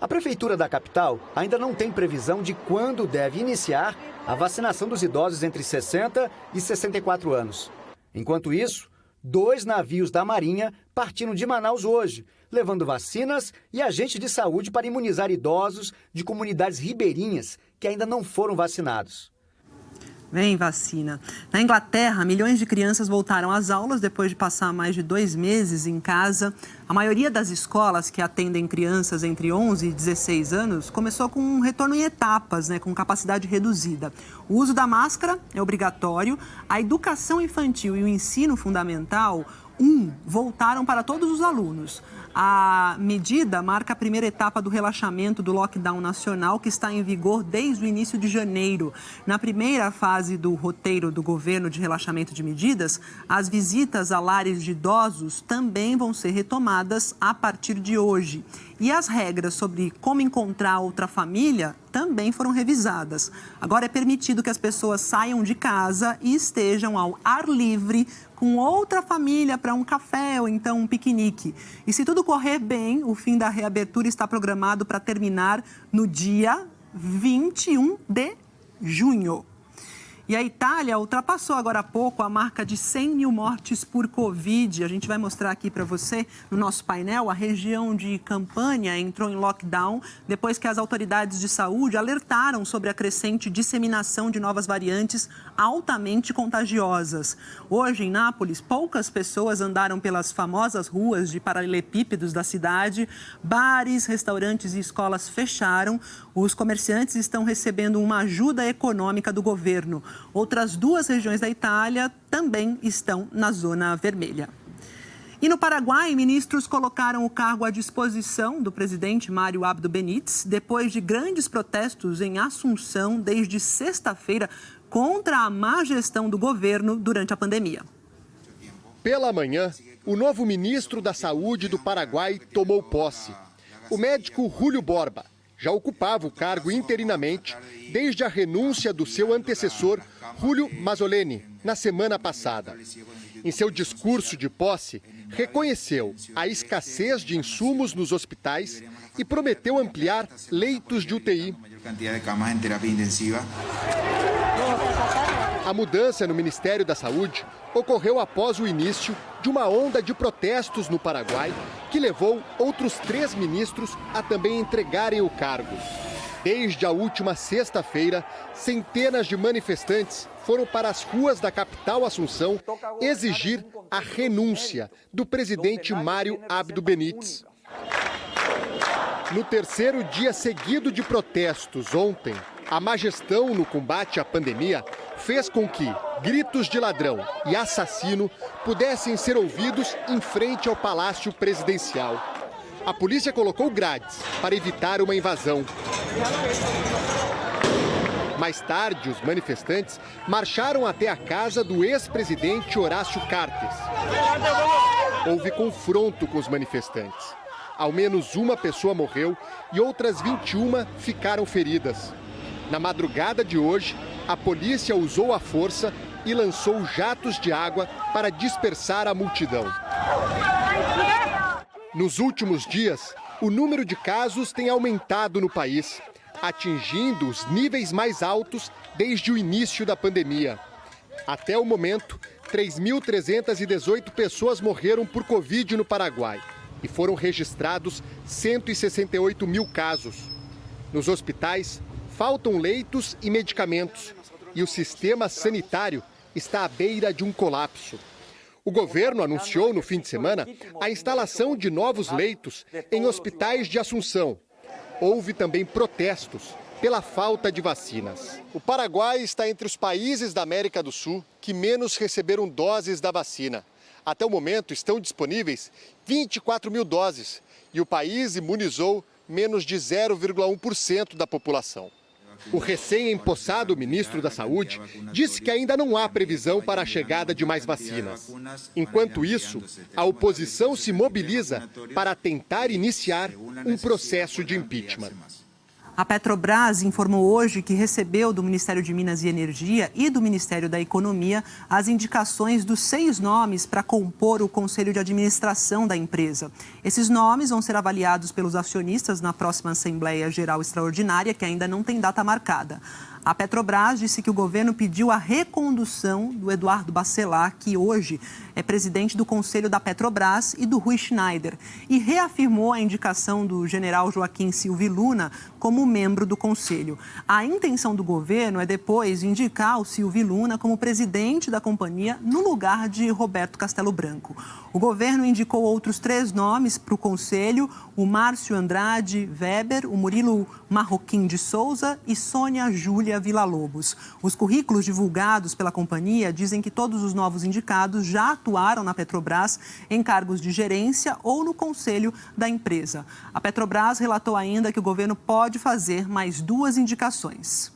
A Prefeitura da capital ainda não tem previsão de quando deve iniciar a vacinação dos idosos entre 60 e 64 anos. Enquanto isso, 2 navios da Marinha partiram de Manaus hoje, levando vacinas e agentes de saúde para imunizar idosos de comunidades ribeirinhas que ainda não foram vacinados. Vem vacina. Na Inglaterra, milhões de crianças voltaram às aulas depois de passar mais de 2 meses em casa. A maioria das escolas que atendem crianças entre 11 e 16 anos começou com um retorno em etapas, com capacidade reduzida. O uso da máscara é obrigatório. A educação infantil e o ensino fundamental, voltaram para todos os alunos. A medida marca a primeira etapa do relaxamento do lockdown nacional, que está em vigor desde o início de janeiro. Na primeira fase do roteiro do governo de relaxamento de medidas, as visitas a lares de idosos também vão ser retomadas a partir de hoje. E as regras sobre como encontrar outra família também foram revisadas. Agora é permitido que as pessoas saiam de casa e estejam ao ar livre com outra família para um café ou então um piquenique. E se tudo correr bem, o fim da reabertura está programado para terminar no dia 21 de junho. E a Itália ultrapassou agora há pouco a marca de 100 mil mortes por Covid. A gente vai mostrar aqui para você no nosso painel. A região de Campania entrou em lockdown depois que as autoridades de saúde alertaram sobre a crescente disseminação de novas variantes altamente contagiosas. Hoje, em Nápoles, poucas pessoas andaram pelas famosas ruas de paralelepípedos da cidade. Bares, restaurantes e escolas fecharam. Os comerciantes estão recebendo uma ajuda econômica do governo. Outras 2 regiões da Itália também estão na zona vermelha. E no Paraguai, ministros colocaram o cargo à disposição do presidente Mário Abdo Benítez depois de grandes protestos em Assunção desde sexta-feira contra a má gestão do governo durante a pandemia. Pela manhã, o novo ministro da Saúde do Paraguai tomou posse. O médico Julio Borba já ocupava o cargo interinamente desde a renúncia do seu antecessor, Julio Mazzoleni, na semana passada. Em seu discurso de posse, reconheceu a escassez de insumos nos hospitais e prometeu ampliar leitos de UTI. A mudança no Ministério da Saúde ocorreu após o início de uma onda de protestos no Paraguai, que levou outros 3 ministros a também entregarem o cargo. Desde a última sexta-feira, centenas de manifestantes foram para as ruas da capital Assunção exigir a renúncia do presidente Mário Abdo Benítez. No terceiro dia seguido de protestos ontem, a má gestão no combate à pandemia fez com que gritos de ladrão e assassino pudessem ser ouvidos em frente ao Palácio Presidencial. A polícia colocou grades para evitar uma invasão. Mais tarde, os manifestantes marcharam até a casa do ex-presidente Horácio Cartes. Houve confronto com os manifestantes. Ao menos uma pessoa morreu e outras 21 ficaram feridas. Na madrugada de hoje, a polícia usou a força e lançou jatos de água para dispersar a multidão. Nos últimos dias, o número de casos tem aumentado no país, atingindo os níveis mais altos desde o início da pandemia. Até o momento, 3.318 pessoas morreram por Covid no Paraguai e foram registrados 168 mil casos. Nos hospitais, faltam leitos e medicamentos e o sistema sanitário está à beira de um colapso. O governo anunciou no fim de semana a instalação de novos leitos em hospitais de Assunção. Houve também protestos pela falta de vacinas. O Paraguai está entre os países da América do Sul que menos receberam doses da vacina. Até o momento estão disponíveis 24 mil doses e o país imunizou menos de 0,1% da população. O recém-empossado ministro da Saúde disse que ainda não há previsão para a chegada de mais vacinas. Enquanto isso, a oposição se mobiliza para tentar iniciar um processo de impeachment. A Petrobras informou hoje que recebeu do Ministério de Minas e Energia e do Ministério da Economia as indicações dos 6 nomes para compor o Conselho de Administração da empresa. Esses nomes vão ser avaliados pelos acionistas na próxima Assembleia Geral Extraordinária, que ainda não tem data marcada. A Petrobras disse que o governo pediu a recondução do Eduardo Bacelar, que hoje é presidente do Conselho da Petrobras, e do Rui Schneider, e reafirmou a indicação do general Joaquim Silva Luna como membro do Conselho. A intenção do governo é depois indicar o Silva Luna como presidente da companhia no lugar de Roberto Castelo Branco. O governo indicou outros 3 nomes para o Conselho: o Márcio Andrade Weber, o Murilo Marroquim de Souza e Sônia Júlia Villa-Lobos. Os currículos divulgados pela companhia dizem que todos os novos indicados já atuaram na Petrobras em cargos de gerência ou no conselho da empresa. A Petrobras relatou ainda que o governo pode fazer mais 2 indicações.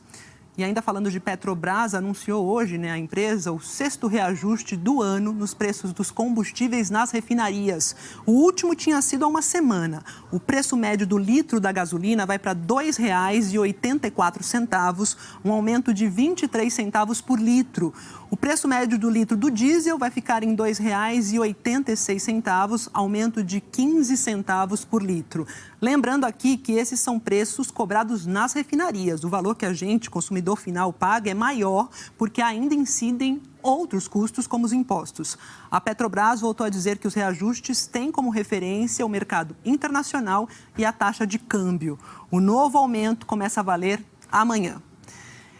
E ainda falando de Petrobras, anunciou hoje, a empresa, o 6º reajuste do ano nos preços dos combustíveis nas refinarias. O último tinha sido há uma semana. O preço médio do litro da gasolina vai para R$ 2,84, um aumento de 23 centavos por litro. O preço médio do litro do diesel vai ficar em R$ 2,86, aumento de 15 centavos por litro. Lembrando aqui que esses são preços cobrados nas refinarias. O valor que a gente, consumidor final, paga é maior porque ainda incidem outros custos, como os impostos. A Petrobras voltou a dizer que os reajustes têm como referência o mercado internacional e a taxa de câmbio. O novo aumento começa a valer amanhã.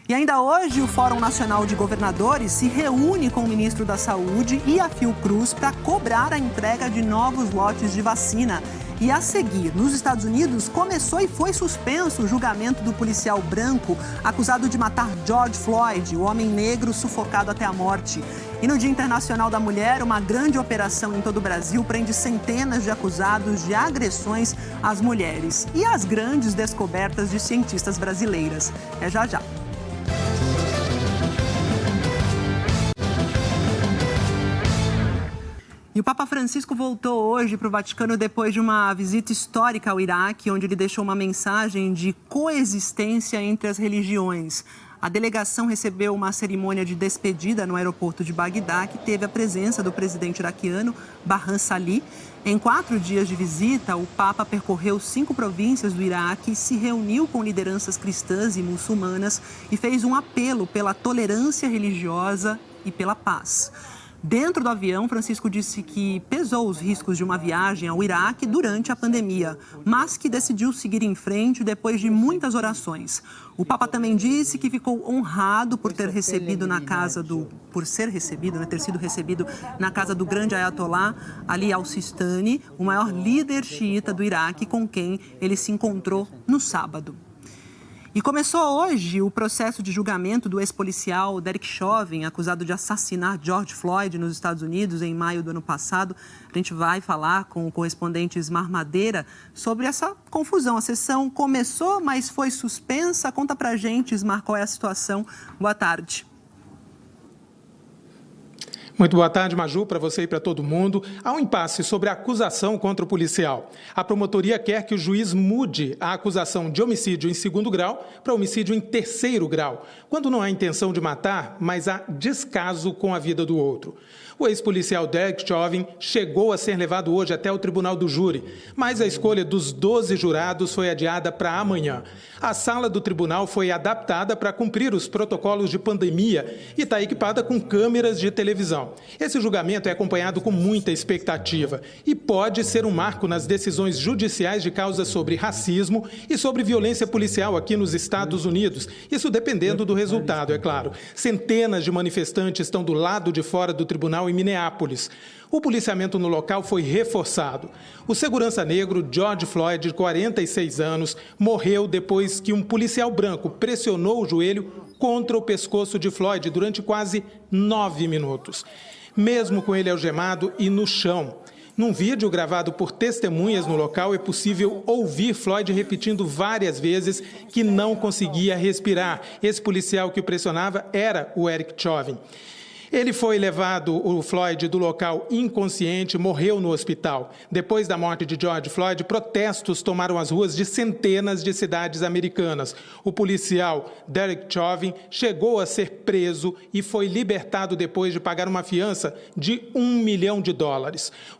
E ainda hoje, o Fórum Nacional de Governadores se reúne com o ministro da Saúde e a Fiocruz para cobrar a entrega de novos lotes de vacina. E a seguir, nos Estados Unidos, começou e foi suspenso o julgamento do policial branco acusado de matar George Floyd, o homem negro sufocado até a morte. E no Dia Internacional da Mulher, uma grande operação em todo o Brasil prende centenas de acusados de agressões às mulheres. E as grandes descobertas de cientistas brasileiras. É já já. E o Papa Francisco voltou hoje para o Vaticano depois de uma visita histórica ao Iraque, onde ele deixou uma mensagem de coexistência entre as religiões. A delegação recebeu uma cerimônia de despedida no aeroporto de Bagdá, que teve a presença do presidente iraquiano, Barham Salih. Em 4 dias de visita, o Papa percorreu 5 províncias do Iraque, se reuniu com lideranças cristãs e muçulmanas e fez um apelo pela tolerância religiosa e pela paz. Dentro do avião, Francisco disse que pesou os riscos de uma viagem ao Iraque durante a pandemia, mas que decidiu seguir em frente depois de muitas orações. O Papa também disse que ficou honrado por ter recebido ter sido recebido na casa do grande Ayatollah Ali al-Sistani, o maior líder xiita do Iraque, com quem ele se encontrou no sábado. E começou hoje o processo de julgamento do ex-policial Derek Chauvin, acusado de assassinar George Floyd nos Estados Unidos em maio do ano passado. A gente vai falar com o correspondente Ismar Madeira sobre essa confusão. A sessão começou, mas foi suspensa. Conta pra gente, Ismar, qual é a situação. Boa tarde. Muito boa tarde, Maju, para você e para todo mundo. Há um impasse sobre a acusação contra o policial. A promotoria quer que o juiz mude a acusação de homicídio em 2º grau para homicídio em 3º grau, quando não há intenção de matar, mas há descaso com a vida do outro. O ex-policial Derek Chauvin chegou a ser levado hoje até o tribunal do júri, mas a escolha dos 12 jurados foi adiada para amanhã. A sala do tribunal foi adaptada para cumprir os protocolos de pandemia e está equipada com câmeras de televisão. Esse julgamento é acompanhado com muita expectativa e pode ser um marco nas decisões judiciais de causas sobre racismo e sobre violência policial aqui nos Estados Unidos. Isso dependendo do resultado, é claro. Centenas de manifestantes estão do lado de fora do tribunal em Minneapolis. O policiamento no local foi reforçado. O segurança negro George Floyd, de 46 anos, morreu depois que um policial branco pressionou o joelho contra o pescoço de Floyd durante quase 9 minutos. Mesmo com ele algemado e no chão. Num vídeo gravado por testemunhas no local, é possível ouvir Floyd repetindo várias vezes que não conseguia respirar. Esse policial que o pressionava era o Derek Chauvin. Ele foi levado, o Floyd, do local inconsciente, morreu no hospital. Depois da morte de George Floyd, protestos tomaram as ruas de centenas de cidades americanas. O policial Derek Chauvin chegou a ser preso e foi libertado depois de pagar uma fiança de $1 milhão.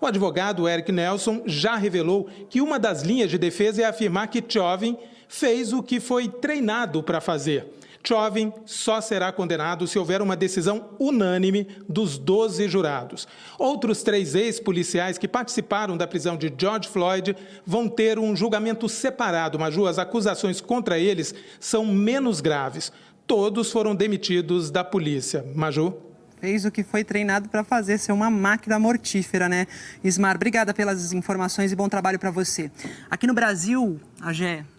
O advogado Eric Nelson já revelou que uma das linhas de defesa é afirmar que Chauvin fez o que foi treinado para fazer. Chauvin só será condenado se houver uma decisão unânime dos 12 jurados. Outros 3 ex-policiais que participaram da prisão de George Floyd vão ter um julgamento separado. Maju, as acusações contra eles são menos graves. Todos foram demitidos da polícia. Maju? Fez o que foi treinado para fazer, ser uma máquina mortífera, né? Ismar, obrigada pelas informações e bom trabalho para você. Aqui no Brasil,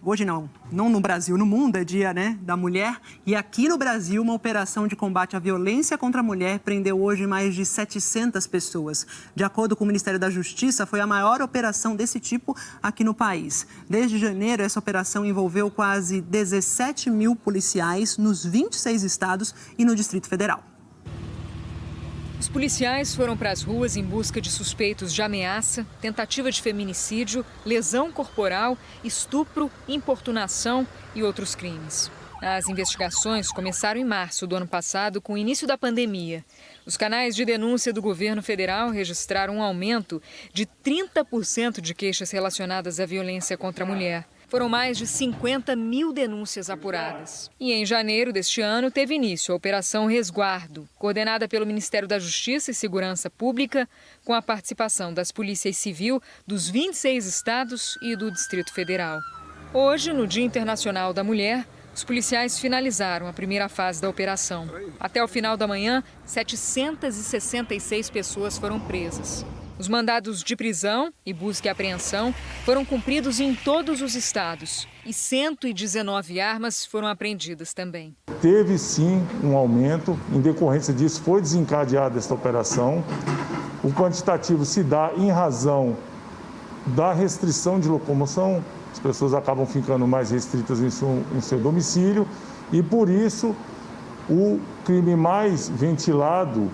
hoje não no Brasil, no mundo é dia, né, da mulher. E aqui no Brasil, uma operação de combate à violência contra a mulher prendeu hoje mais de 700 pessoas. De acordo com o Ministério da Justiça, foi a maior operação desse tipo aqui no país. Desde janeiro, essa operação envolveu quase 17 mil policiais nos 26 estados e no Distrito Federal. Os policiais foram para as ruas em busca de suspeitos de ameaça, tentativa de feminicídio, lesão corporal, estupro, importunação e outros crimes. As investigações começaram em março do ano passado, com o início da pandemia. Os canais de denúncia do governo federal registraram um aumento de 30% de queixas relacionadas à violência contra a mulher. Foram mais de 50 mil denúncias apuradas. E em janeiro deste ano teve início a Operação Resguardo, coordenada pelo Ministério da Justiça e Segurança Pública, com a participação das polícias civil dos 26 estados e do Distrito Federal. Hoje, no Dia Internacional da Mulher, os policiais finalizaram a primeira fase da operação. Até o final da manhã, 766 pessoas foram presas. Os mandados de prisão e busca e apreensão foram cumpridos em todos os estados e 119 armas foram apreendidas também. Teve sim um aumento, em decorrência disso foi desencadeada esta operação. O quantitativo se dá em razão da restrição de locomoção, as pessoas acabam ficando mais restritas em seu domicílio e por isso o crime mais ventilado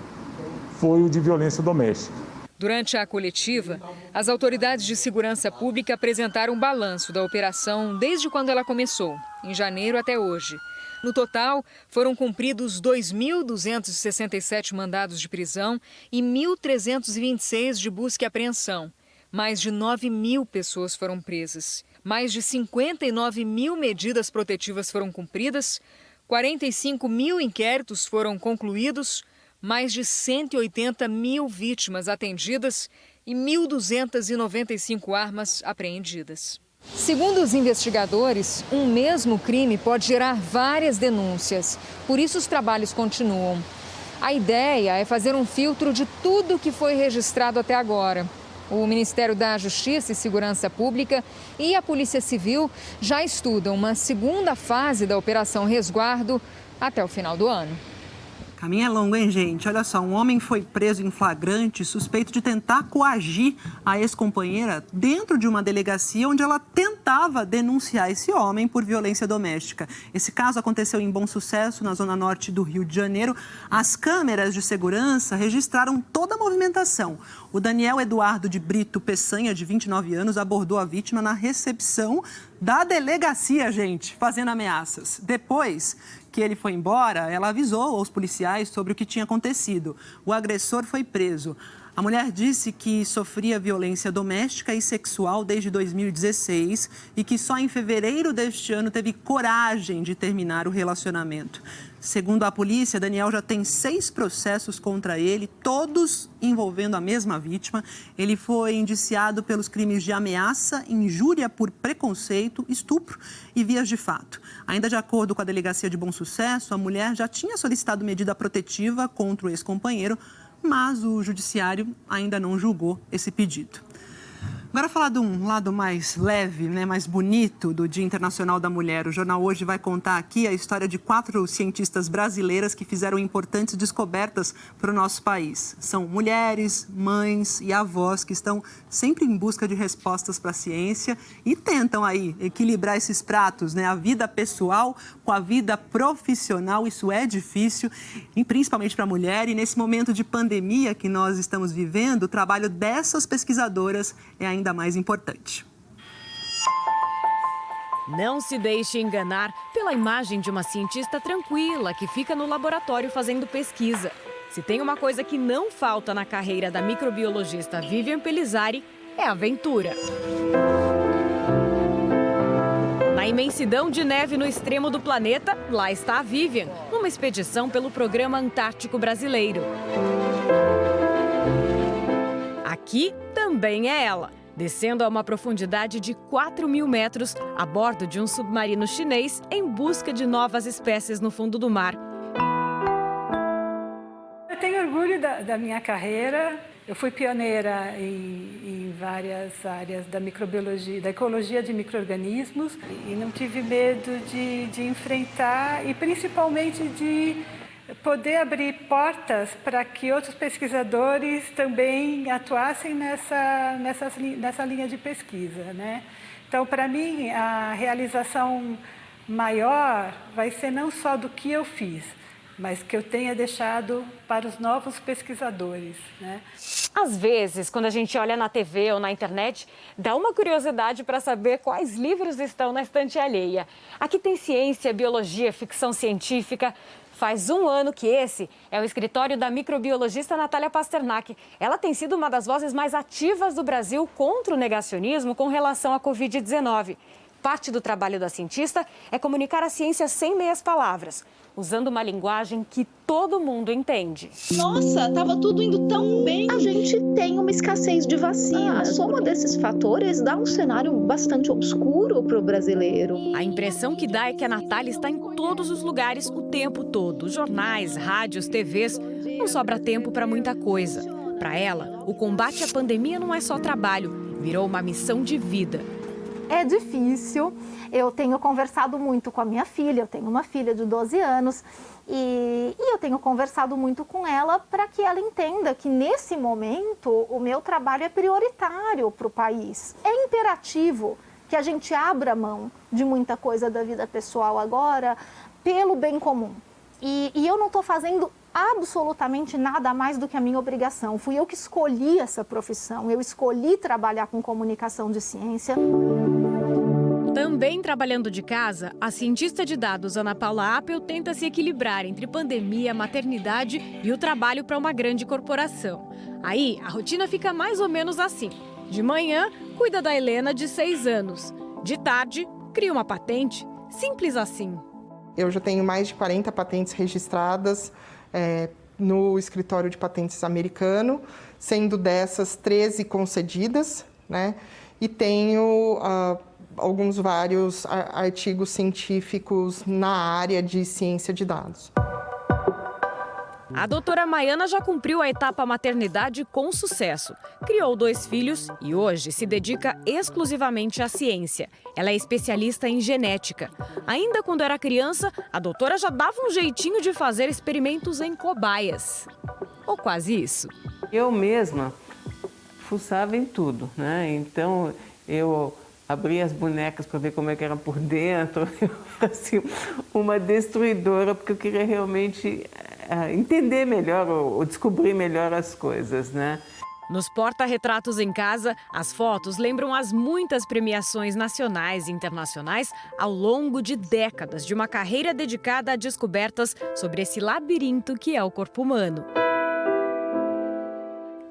foi o de violência doméstica. Durante a coletiva, as autoridades de segurança pública apresentaram um balanço da operação desde quando ela começou, em janeiro até hoje. No total, foram cumpridos 2.267 mandados de prisão e 1.326 de busca e apreensão. Mais de 9 mil pessoas foram presas. Mais de 59 mil medidas protetivas foram cumpridas, 45 mil inquéritos foram concluídos, mais de 180 mil vítimas atendidas e 1.295 armas apreendidas. Segundo os investigadores, um mesmo crime pode gerar várias denúncias. Por isso, os trabalhos continuam. A ideia é fazer um filtro de tudo que foi registrado até agora. O Ministério da Justiça e Segurança Pública e a Polícia Civil já estudam uma segunda fase da Operação Resguardo até o final do ano. Caminho é longo, hein, gente? Olha só, um homem foi preso em flagrante suspeito de tentar coagir a ex-companheira dentro de uma delegacia onde ela tentava denunciar esse homem por violência doméstica. Esse caso aconteceu em Bom Sucesso, na zona norte do Rio de Janeiro. As câmeras de segurança registraram toda a movimentação. O Daniel Eduardo de Brito Peçanha, de 29 anos, abordou a vítima na recepção da delegacia, gente, fazendo ameaças. Depois que ele foi embora, ela avisou aos policiais sobre o que tinha acontecido. O agressor foi preso. A mulher disse que sofria violência doméstica e sexual desde 2016 e que só em fevereiro deste ano teve coragem de terminar o relacionamento. Segundo a polícia, Daniel já tem 6 processos contra ele, todos envolvendo a mesma vítima. Ele foi indiciado pelos crimes de ameaça, injúria por preconceito, estupro e vias de fato. Ainda de acordo com a Delegacia de Bom Sucesso, a mulher já tinha solicitado medida protetiva contra o ex-companheiro, mas o judiciário ainda não julgou esse pedido. Agora falar de um lado mais leve, mais bonito do Dia Internacional da Mulher. O jornal Hoje vai contar aqui a história de 4 cientistas brasileiras que fizeram importantes descobertas para o nosso país. São mulheres, mães e avós que estão sempre em busca de respostas para a ciência e tentam aí equilibrar esses pratos, a vida pessoal com a vida profissional. Isso é difícil, e principalmente para a mulher. E nesse momento de pandemia que nós estamos vivendo, o trabalho dessas pesquisadoras é ainda mais importante. Não se deixe enganar pela imagem de uma cientista tranquila que fica no laboratório fazendo pesquisa. Se tem uma coisa que não falta na carreira da microbiologista Vivian Pellizzari, é aventura. Na imensidão de neve no extremo do planeta, lá está a Vivian, numa expedição pelo Programa Antártico Brasileiro. Aqui também é ela, descendo a uma profundidade de 4.000 metros a bordo de um submarino chinês em busca de novas espécies no fundo do mar. Eu tenho orgulho da minha carreira. Eu fui pioneira em várias áreas da microbiologia, da ecologia de micro-organismos, e não tive medo de enfrentar e principalmente de poder abrir portas para que outros pesquisadores também atuassem nessa linha de pesquisa, Então, para mim, a realização maior vai ser não só do que eu fiz, mas que eu tenha deixado para os novos pesquisadores, Às vezes, quando a gente olha na TV ou na internet, dá uma curiosidade para saber quais livros estão na estante alheia. Aqui tem ciência, biologia, ficção científica. Faz 1 ano que esse é o escritório da microbiologista Natália Pasternak. Ela tem sido uma das vozes mais ativas do Brasil contra o negacionismo com relação à Covid-19. Parte do trabalho da cientista é comunicar a ciência sem meias palavras, usando uma linguagem que todo mundo entende. Nossa, estava tudo indo tão bem. A gente tem uma escassez de vacina. A soma desses fatores dá um cenário bastante obscuro para o brasileiro. A impressão que dá é que a Natália está em todos os lugares o tempo todo. Jornais, rádios, TVs. Não sobra tempo para muita coisa. Para ela, o combate à pandemia não é só trabalho, virou uma missão de vida. É difícil, eu tenho conversado muito com a minha filha, eu tenho uma filha de 12 anos e eu tenho conversado muito com ela para que ela entenda que nesse momento o meu trabalho é prioritário para o país. É imperativo que a gente abra mão de muita coisa da vida pessoal agora pelo bem comum. E eu não estou fazendo absolutamente nada mais do que a minha obrigação. Fui eu que escolhi essa profissão, eu escolhi trabalhar com comunicação de ciência. Também trabalhando de casa, a cientista de dados Ana Paula Appel tenta se equilibrar entre pandemia, maternidade e o trabalho para uma grande corporação. Aí, a rotina fica mais ou menos assim. De manhã, cuida da Helena, de 6 anos. De tarde, cria uma patente. Simples assim. Eu já tenho mais de 40 patentes registradas no escritório de patentes americano, sendo dessas 13 concedidas, E tenho vários artigos científicos na área de ciência de dados. A doutora Maiana já cumpriu a etapa maternidade com sucesso. Criou 2 filhos e hoje se dedica exclusivamente à ciência. Ela é especialista em genética. Ainda quando era criança, a doutora já dava um jeitinho de fazer experimentos em cobaias. Ou quase isso. Eu mesma fuçava em tudo, né? Então eu abria as bonecas para ver como é que era por dentro. Eu era assim, uma destruidora, porque eu queria realmente entender melhor ou descobrir melhor as coisas, né? Nos porta-retratos em casa, as fotos lembram as muitas premiações nacionais e internacionais ao longo de décadas de uma carreira dedicada a descobertas sobre esse labirinto que é o corpo humano.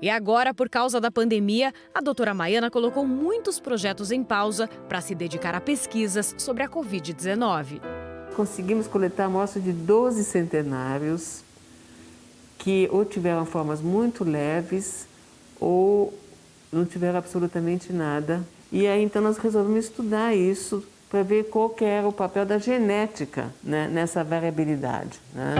E agora, por causa da pandemia, a doutora Maiana colocou muitos projetos em pausa para se dedicar a pesquisas sobre a Covid-19. Conseguimos coletar amostras de 12 centenários que ou tiveram formas muito leves ou não tiveram absolutamente nada. E aí, então, nós resolvemos estudar isso para ver qual que era o papel da genética, né, nessa variabilidade, né?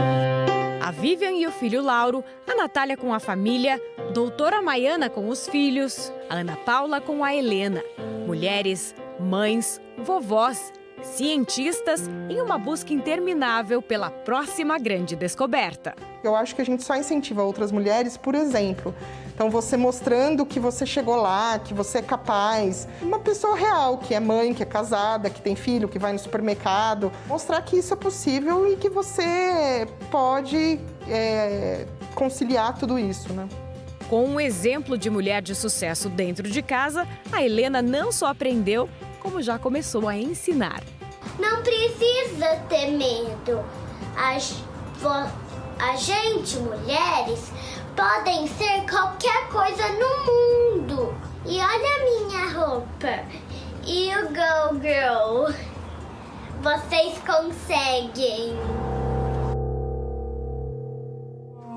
A Vivian e o filho Lauro, a Natália com a família, doutora Maiana com os filhos, a Ana Paula com a Helena. Mulheres, mães, vovós, cientistas em uma busca interminável pela próxima grande descoberta. Eu acho que a gente só incentiva outras mulheres, por exemplo. Então, você mostrando que você chegou lá, que você é capaz. Uma pessoa real, que é mãe, que é casada, que tem filho, que vai no supermercado. Mostrar que isso é possível e que você pode conciliar tudo isso, né? Com um exemplo de mulher de sucesso dentro de casa, a Helena não só aprendeu, como já começou a ensinar. Não precisa ter medo. A gente, mulheres, podem ser qualquer coisa no mundo. E olha a minha roupa. You go, girl. Vocês conseguem.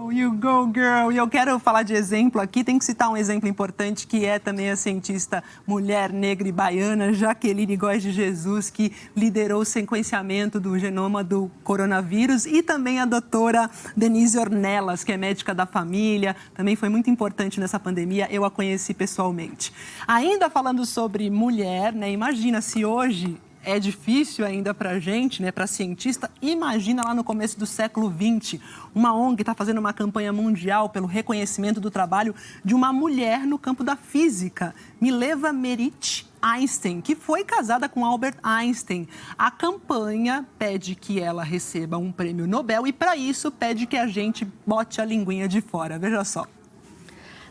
You go, girl! E eu quero falar de exemplo aqui, tem que citar um exemplo importante, que é também a cientista mulher negra e baiana, Jaqueline Góes de Jesus, que liderou o sequenciamento do genoma do coronavírus, e também a doutora Denise Ornelas, que é médica da família, também foi muito importante nessa pandemia, eu a conheci pessoalmente. Ainda falando sobre mulher, né, imagina se hoje é difícil ainda para a gente, né, para cientista. Imagina lá no começo do século XX, uma ONG está fazendo uma campanha mundial pelo reconhecimento do trabalho de uma mulher no campo da física, Mileva Merit Einstein, que foi casada com Albert Einstein. A campanha pede que ela receba um prêmio Nobel e, para isso, pede que a gente bote a linguinha de fora. Veja só.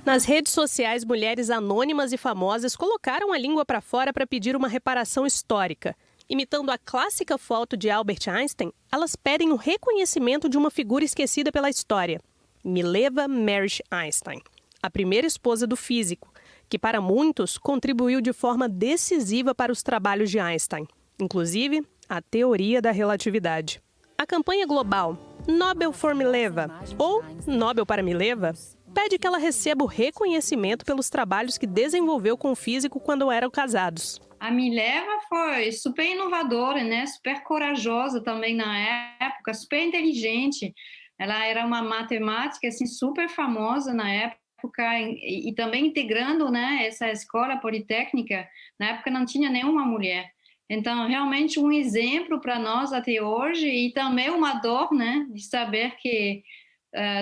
Nas redes sociais, mulheres anônimas e famosas colocaram a língua para fora para pedir uma reparação histórica. Imitando a clássica foto de Albert Einstein, elas pedem o reconhecimento de uma figura esquecida pela história, Mileva Merit Einstein, a primeira esposa do físico, que para muitos contribuiu de forma decisiva para os trabalhos de Einstein, inclusive a teoria da relatividade. A campanha global Nobel for Mileva, ou Nobel para Mileva, pede que ela receba o reconhecimento pelos trabalhos que desenvolveu com o físico quando eram casados. A Mileva foi super inovadora, né? Super corajosa também na época, super inteligente. Ela era uma matemática assim, super famosa na época e também integrando, né, essa escola politécnica. Na época não tinha nenhuma mulher. Então, realmente um exemplo para nós até hoje e também uma dor, né, de saber que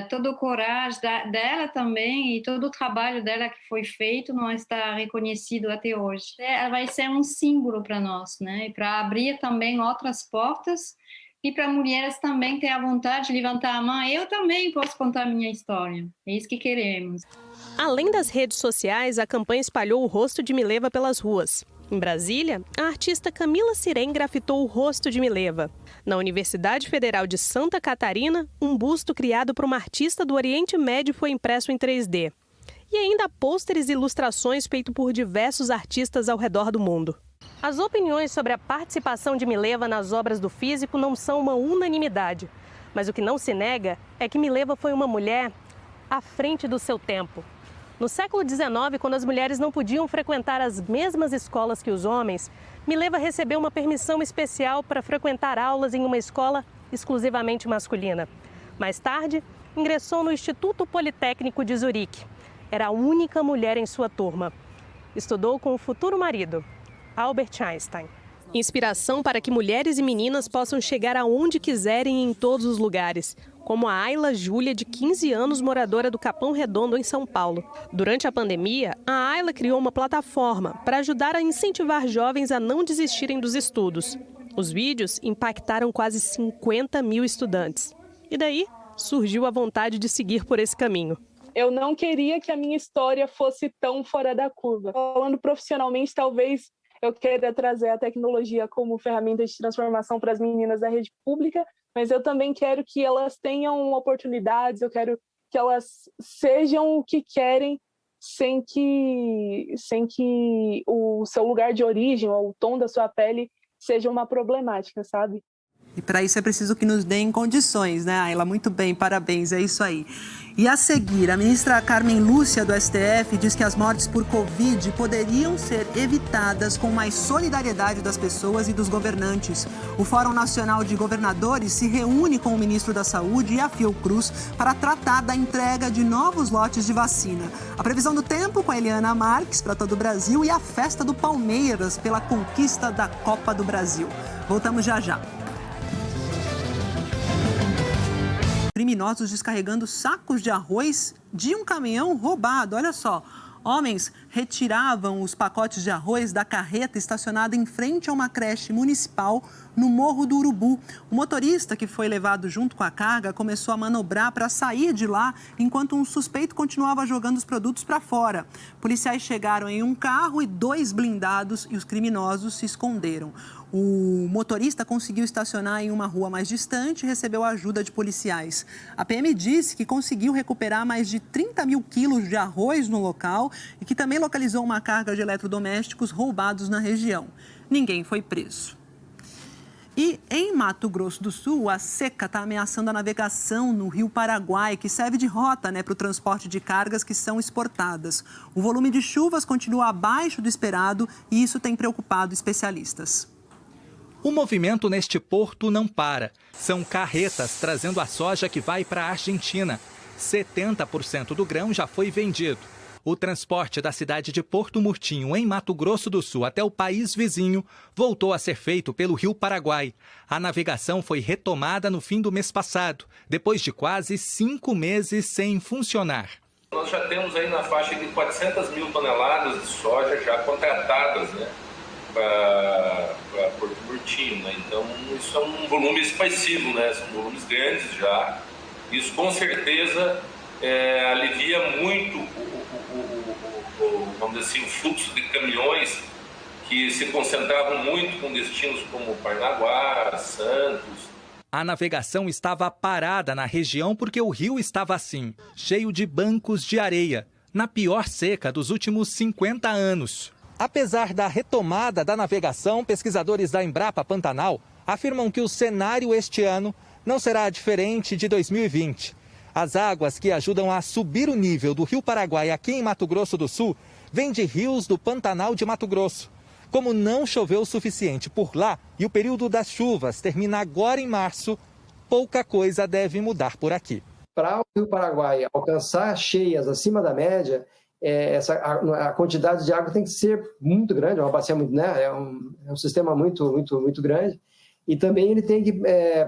todo o coragem dela também e todo o trabalho dela que foi feito não está reconhecido até hoje. Ela vai ser um símbolo para nós, né? Para abrir também outras portas e para mulheres também ter a vontade de levantar a mão. Eu também posso contar a minha história. É isso que queremos. Além das redes sociais, a campanha espalhou o rosto de Mileva pelas ruas. Em Brasília, a artista Camila Sirém grafitou o rosto de Mileva. Na Universidade Federal de Santa Catarina, um busto criado por uma artista do Oriente Médio foi impresso em 3D. E ainda pôsteres e ilustrações feitos por diversos artistas ao redor do mundo. As opiniões sobre a participação de Mileva nas obras do físico não são uma unanimidade. Mas o que não se nega é que Mileva foi uma mulher à frente do seu tempo. No século XIX, quando as mulheres não podiam frequentar as mesmas escolas que os homens, Mileva recebeu uma permissão especial para frequentar aulas em uma escola exclusivamente masculina. Mais tarde, ingressou no Instituto Politécnico de Zurique. Era a única mulher em sua turma. Estudou com o futuro marido, Albert Einstein. Inspiração para que mulheres e meninas possam chegar aonde quiserem em todos os lugares, como a Ayla Júlia, de 15 anos, moradora do Capão Redondo, em São Paulo. Durante a pandemia, a Ayla criou uma plataforma para ajudar a incentivar jovens a não desistirem dos estudos. Os vídeos impactaram quase 50 mil estudantes. E daí surgiu a vontade de seguir por esse caminho. Eu não queria que a minha história fosse tão fora da curva. Falando profissionalmente, talvez eu queira trazer a tecnologia como ferramenta de transformação para as meninas da rede pública, mas eu também quero que elas tenham oportunidades, eu quero que elas sejam o que querem, sem que o seu lugar de origem ou o tom da sua pele seja uma problemática, sabe? E para isso é preciso que nos deem condições, né, Ayla? Muito bem, parabéns, é isso aí. E a seguir, a ministra Carmen Lúcia, do STF, diz que as mortes por Covid poderiam ser evitadas com mais solidariedade das pessoas e dos governantes. O Fórum Nacional de Governadores se reúne com o ministro da Saúde e a Fiocruz para tratar da entrega de novos lotes de vacina. A previsão do tempo com a Eliana Marques para todo o Brasil e a festa do Palmeiras pela conquista da Copa do Brasil. Voltamos já já. Criminosos descarregando sacos de arroz de um caminhão roubado. Olha só, homens retiravam os pacotes de arroz da carreta estacionada em frente a uma creche municipal no Morro do Urubu. O motorista, que foi levado junto com a carga, começou a manobrar para sair de lá, enquanto um suspeito continuava jogando os produtos para fora. Policiais chegaram em um carro e 2 blindados e os criminosos se esconderam. O motorista conseguiu estacionar em uma rua mais distante e recebeu a ajuda de policiais. A PM disse que conseguiu recuperar mais de 30 mil quilos de arroz no local e que também localizou uma carga de eletrodomésticos roubados na região. Ninguém foi preso. E em Mato Grosso do Sul, a seca está ameaçando a navegação no Rio Paraguai, que serve de rota para o transporte de cargas que são exportadas. O volume de chuvas continua abaixo do esperado e isso tem preocupado especialistas. O movimento neste porto não para. São carretas trazendo a soja que vai para a Argentina. 70% do grão já foi vendido. O transporte da cidade de Porto Murtinho, em Mato Grosso do Sul, até o país vizinho, voltou a ser feito pelo Rio Paraguai. A navegação foi retomada no fim do mês passado, depois de quase 5 meses sem funcionar. Nós já temos aí na faixa de 400 mil toneladas de soja já contratadas, né, para Porto Murtinho, né? Então isso é um volume expressivo, né? São volumes grandes já. Isso com certeza alivia muito vamos dizer assim, o fluxo de caminhões que se concentravam muito com destinos como Paranaguá, Santos. A navegação estava parada na região porque o rio estava assim, cheio de bancos de areia, na pior seca dos últimos 50 anos. Apesar da retomada da navegação, pesquisadores da Embrapa Pantanal afirmam que o cenário este ano não será diferente de 2020. As águas que ajudam a subir o nível do Rio Paraguai aqui em Mato Grosso do Sul vêm de rios do Pantanal de Mato Grosso. Como não choveu o suficiente por lá e o período das chuvas termina agora em março, pouca coisa deve mudar por aqui. Para o Rio Paraguai alcançar cheias acima da média, a quantidade de água tem que ser muito grande, é uma bacia muito, né? É um sistema muito grande, e também ele tem que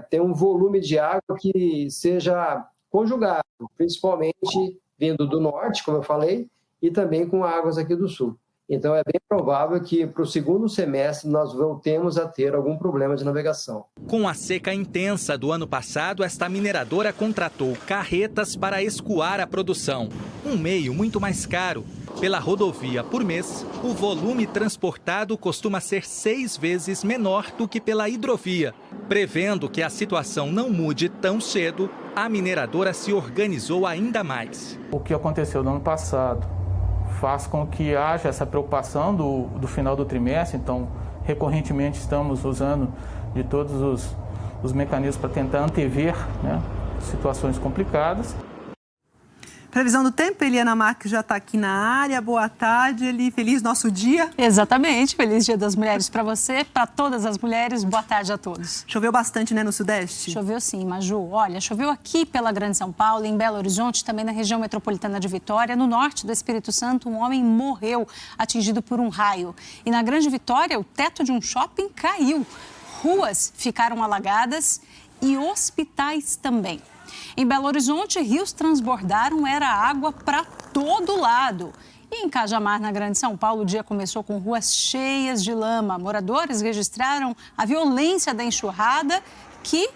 ter um volume de água que seja conjugado, principalmente vindo do norte, como eu falei, e também com águas aqui do sul. Então é bem provável que para o segundo semestre nós voltemos a ter algum problema de navegação. Com a seca intensa do ano passado, esta mineradora contratou carretas para escoar a produção. Um meio muito mais caro. Pela rodovia por mês, o volume transportado costuma ser 6 vezes menor do que pela hidrovia. Prevendo que a situação não mude tão cedo, a mineradora se organizou ainda mais. O que aconteceu no ano passado faz com que haja essa preocupação do final do trimestre, então recorrentemente estamos usando de todos os mecanismos para tentar antever, né, situações complicadas. Previsão do tempo, Eliana Marques já está aqui na área. Boa tarde, Eli. Feliz nosso dia. Exatamente. Feliz Dia das Mulheres para você, para todas as mulheres. Boa tarde a todos. Choveu bastante, né, no Sudeste? Choveu sim, Maju. Olha, choveu aqui pela Grande São Paulo, em Belo Horizonte, também na região metropolitana de Vitória. No norte do Espírito Santo, um homem morreu atingido por um raio. E na Grande Vitória, o teto de um shopping caiu. Ruas ficaram alagadas e hospitais também. Em Belo Horizonte, rios transbordaram, era água para todo lado. E em Cajamar, na Grande São Paulo, o dia começou com ruas cheias de lama. Moradores registraram a violência da enxurrada que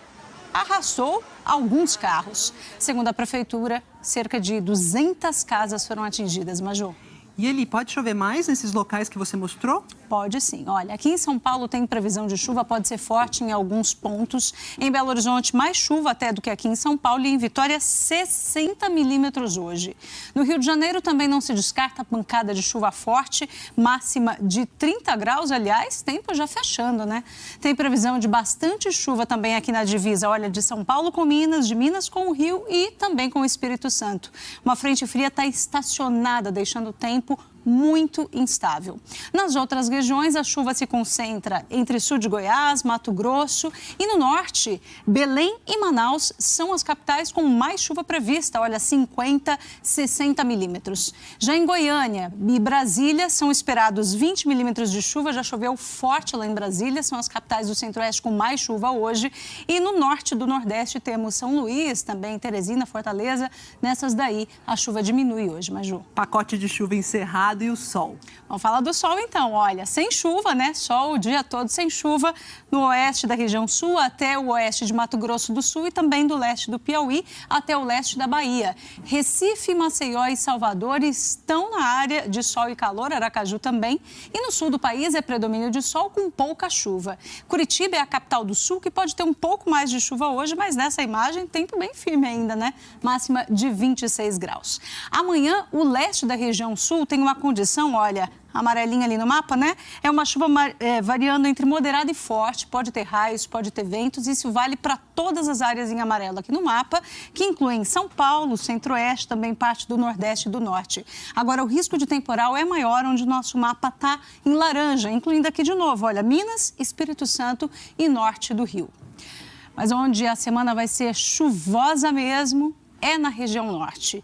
arrastou alguns carros. Segundo a prefeitura, cerca de 200 casas foram atingidas, Maju. E Eli, pode chover mais nesses locais que você mostrou? Pode sim. Olha, aqui em São Paulo tem previsão de chuva, pode ser forte em alguns pontos. Em Belo Horizonte, mais chuva até do que aqui em São Paulo. E em Vitória, 60 milímetros hoje. No Rio de Janeiro também não se descarta pancada de chuva forte, máxima de 30 graus. Aliás, tempo já fechando, né? Tem previsão de bastante chuva também aqui na divisa. Olha, de São Paulo com Minas, de Minas com o Rio e também com o Espírito Santo. Uma frente fria está estacionada, deixando o tempo muito instável. Nas outras regiões, a chuva se concentra entre sul de Goiás, Mato Grosso e no norte. Belém e Manaus são as capitais com mais chuva prevista, olha, 50, 60 milímetros. Já em Goiânia e Brasília são esperados 20 milímetros de chuva, já choveu forte lá em Brasília, são as capitais do centro-oeste com mais chuva hoje. E no norte do nordeste temos São Luís, também Teresina, Fortaleza, nessas daí a chuva diminui hoje, Maju. Pacote de chuva encerrado. E o sol? Vamos falar do sol então, olha, sem chuva, né? Sol o dia todo sem chuva no oeste da região sul até o oeste de Mato Grosso do Sul e também do leste do Piauí até o leste da Bahia. Recife, Maceió e Salvador estão na área de sol e calor, Aracaju também. E no sul do país é predomínio de sol com pouca chuva. Curitiba é a capital do sul que pode ter um pouco mais de chuva hoje, mas nessa imagem tempo bem firme ainda, né? Máxima de 26 graus. Amanhã o leste da região sul tem uma condição, olha, amarelinha ali no mapa, né? É uma chuva variando entre moderada e forte, pode ter raios, pode ter ventos, isso vale para todas as áreas em amarelo aqui no mapa, que incluem São Paulo, Centro-Oeste, também parte do Nordeste e do Norte. Agora, o risco de temporal é maior onde o nosso mapa está em laranja, incluindo aqui de novo, olha, Minas, Espírito Santo e Norte do Rio. Mas onde a semana vai ser chuvosa mesmo é na região Norte.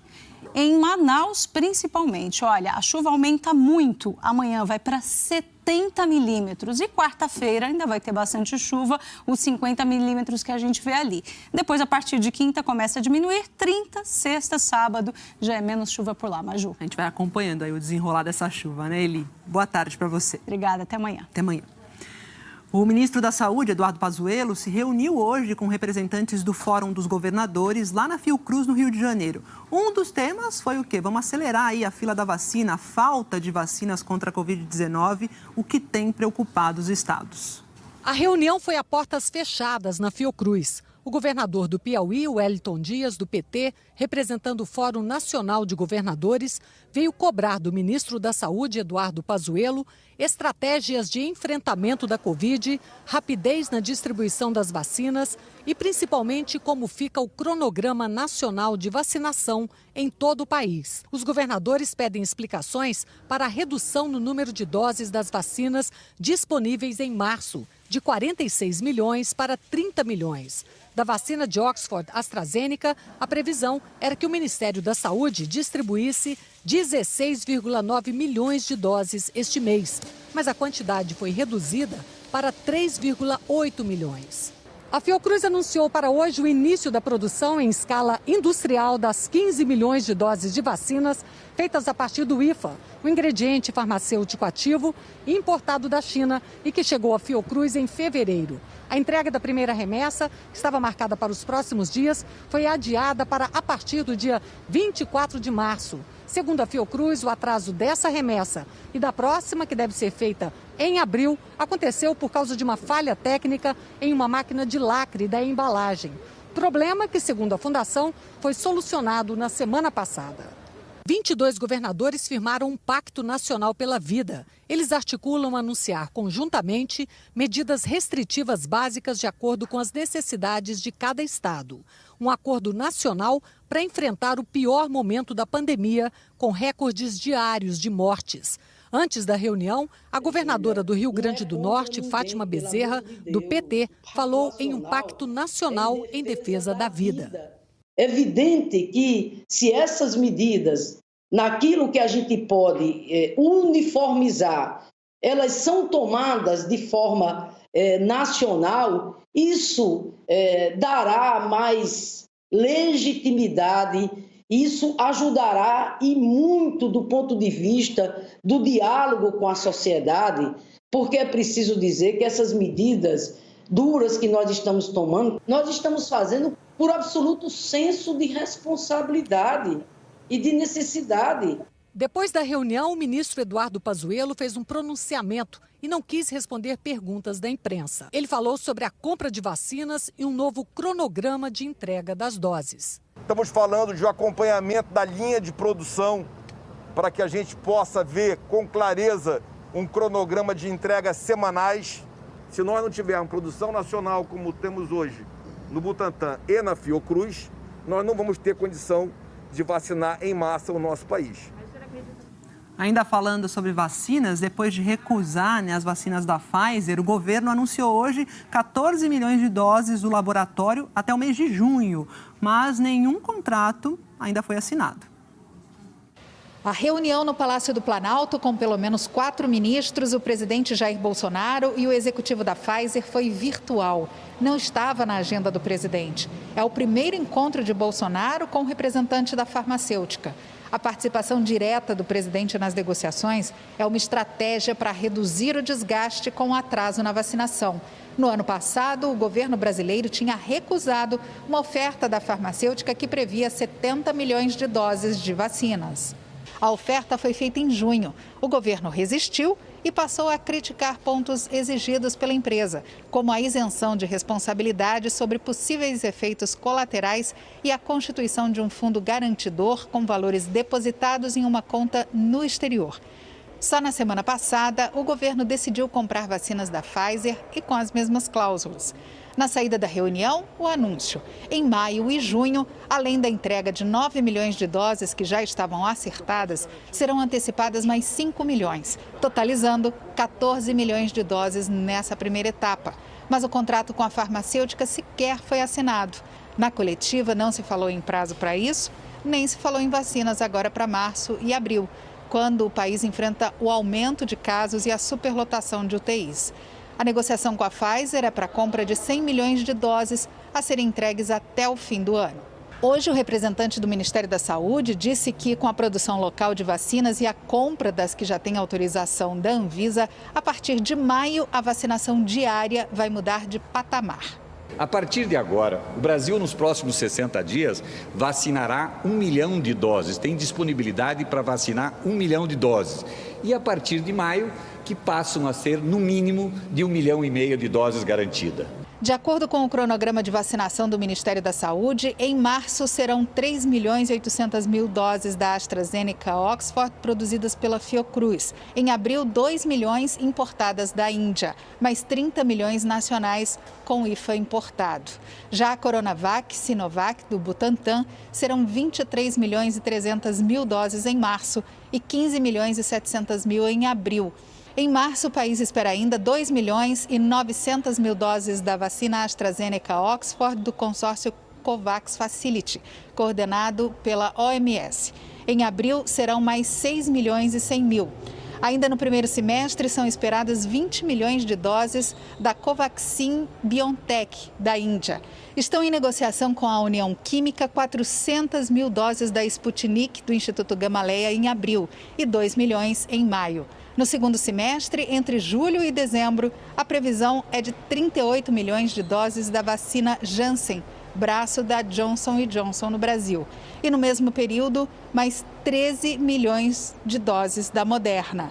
Em Manaus, principalmente, olha, a chuva aumenta muito. Amanhã vai para 70 milímetros e quarta-feira ainda vai ter bastante chuva, os 50 milímetros que a gente vê ali. Depois, a partir de quinta, começa a diminuir, 30, sexta, sábado, já é menos chuva por lá, Maju. A gente vai acompanhando aí o desenrolar dessa chuva, né, Eli? Boa tarde para você. Obrigada, até amanhã. Até amanhã. O ministro da Saúde, Eduardo Pazuello, se reuniu hoje com representantes do Fórum dos Governadores lá na Fiocruz, no Rio de Janeiro. Um dos temas foi o quê? Vamos acelerar aí a fila da vacina, a falta de vacinas contra a Covid-19, o que tem preocupado os estados. A reunião foi a portas fechadas na Fiocruz. O governador do Piauí, Wellington Dias, do PT, representando o Fórum Nacional de Governadores, veio cobrar do ministro da Saúde, Eduardo Pazuello, estratégias de enfrentamento da Covid, rapidez na distribuição das vacinas e, principalmente, como fica o cronograma nacional de vacinação em todo o país. Os governadores pedem explicações para a redução no número de doses das vacinas disponíveis em março, de 46 milhões para 30 milhões. Da vacina de Oxford AstraZeneca, a previsão era que o Ministério da Saúde distribuísse 16,9 milhões de doses este mês, mas a quantidade foi reduzida para 3,8 milhões. A Fiocruz anunciou para hoje o início da produção em escala industrial das 15 milhões de doses de vacinas feitas a partir do IFA, um ingrediente farmacêutico ativo importado da China e que chegou à Fiocruz em fevereiro. A entrega da primeira remessa, que estava marcada para os próximos dias, foi adiada para a partir do dia 24 de março. Segundo a Fiocruz, o atraso dessa remessa e da próxima, que deve ser feita em abril, aconteceu por causa de uma falha técnica em uma máquina de lacre da embalagem. Problema que, segundo a Fundação, foi solucionado na semana passada. 22 governadores firmaram um pacto nacional pela vida. Eles articulam anunciar conjuntamente medidas restritivas básicas de acordo com as necessidades de cada estado. Um acordo nacional para enfrentar o pior momento da pandemia, com recordes diários de mortes. Antes da reunião, a governadora do Rio Grande do Norte, Fátima Bezerra, do PT, falou em um pacto nacional em defesa da vida. É evidente que se essas medidas, naquilo que a gente pode uniformizar, elas são tomadas de forma nacional, isso dará mais legitimidade, isso ajudará e muito do ponto de vista do diálogo com a sociedade, porque é preciso dizer que essas medidas duras que nós estamos tomando, nós estamos fazendo por absoluto senso de responsabilidade e de necessidade. Depois da reunião, o ministro Eduardo Pazuello fez um pronunciamento e não quis responder perguntas da imprensa. Ele falou sobre a compra de vacinas e um novo cronograma de entrega das doses. Estamos falando de um acompanhamento da linha de produção para que a gente possa ver com clareza um cronograma de entregas semanais. Se nós não tivermos produção nacional como temos hoje no Butantan e na Fiocruz, nós não vamos ter condição de vacinar em massa o nosso país. Ainda falando sobre vacinas, depois de recusar as vacinas da Pfizer, o governo anunciou hoje 14 milhões de doses do laboratório até o mês de junho, mas nenhum contrato ainda foi assinado. A reunião no Palácio do Planalto, com pelo menos 4 ministros, o presidente Jair Bolsonaro e o executivo da Pfizer foi virtual. Não estava na agenda do presidente. É o primeiro encontro de Bolsonaro com o representante da farmacêutica. A participação direta do presidente nas negociações é uma estratégia para reduzir o desgaste com o atraso na vacinação. No ano passado, o governo brasileiro tinha recusado uma oferta da farmacêutica que previa 70 milhões de doses de vacinas. A oferta foi feita em junho. O governo resistiu e passou a criticar pontos exigidos pela empresa, como a isenção de responsabilidade sobre possíveis efeitos colaterais e a constituição de um fundo garantidor com valores depositados em uma conta no exterior. Só na semana passada, o governo decidiu comprar vacinas da Pfizer e com as mesmas cláusulas. Na saída da reunião, o anúncio. Em maio e junho, além da entrega de 9 milhões de doses que já estavam acertadas, serão antecipadas mais 5 milhões, totalizando 14 milhões de doses nessa primeira etapa. Mas o contrato com a farmacêutica sequer foi assinado. Na coletiva, não se falou em prazo para isso, nem se falou em vacinas agora para março e abril, quando o país enfrenta o aumento de casos e a superlotação de UTIs. A negociação com a Pfizer é para a compra de 100 milhões de doses a serem entregues até o fim do ano. Hoje, o representante do Ministério da Saúde disse que, com a produção local de vacinas e a compra das que já têm autorização da Anvisa, a partir de maio, a vacinação diária vai mudar de patamar. A partir de agora, o Brasil, nos próximos 60 dias, vacinará 1 milhão de doses. Tem disponibilidade para vacinar 1 milhão de doses. E a partir de maio, que passam a ser, no mínimo, de 1,5 milhão de doses garantidas. De acordo com o cronograma de vacinação do Ministério da Saúde, em março serão 3 milhões e 800 mil doses da AstraZeneca Oxford produzidas pela Fiocruz. Em abril, 2 milhões importadas da Índia, mais 30 milhões nacionais com IFA importado. Já a Coronavac, Sinovac, do Butantan, serão 23 milhões e 300 mil doses em março e 15 milhões e 700 mil em abril. Em março, o país espera ainda 2 milhões e 900 mil doses da vacina AstraZeneca Oxford do consórcio COVAX Facility, coordenado pela OMS. Em abril, serão mais 6 milhões e 100 mil. Ainda no primeiro semestre, são esperadas 20 milhões de doses da Covaxin BioNTech, da Índia. Estão em negociação com a União Química 400 mil doses da Sputnik, do Instituto Gamaleya, em abril, e 2 milhões em maio. No segundo semestre, entre julho e dezembro, a previsão é de 38 milhões de doses da vacina Janssen, braço da Johnson & Johnson no Brasil. E no mesmo período, mais 13 milhões de doses da Moderna.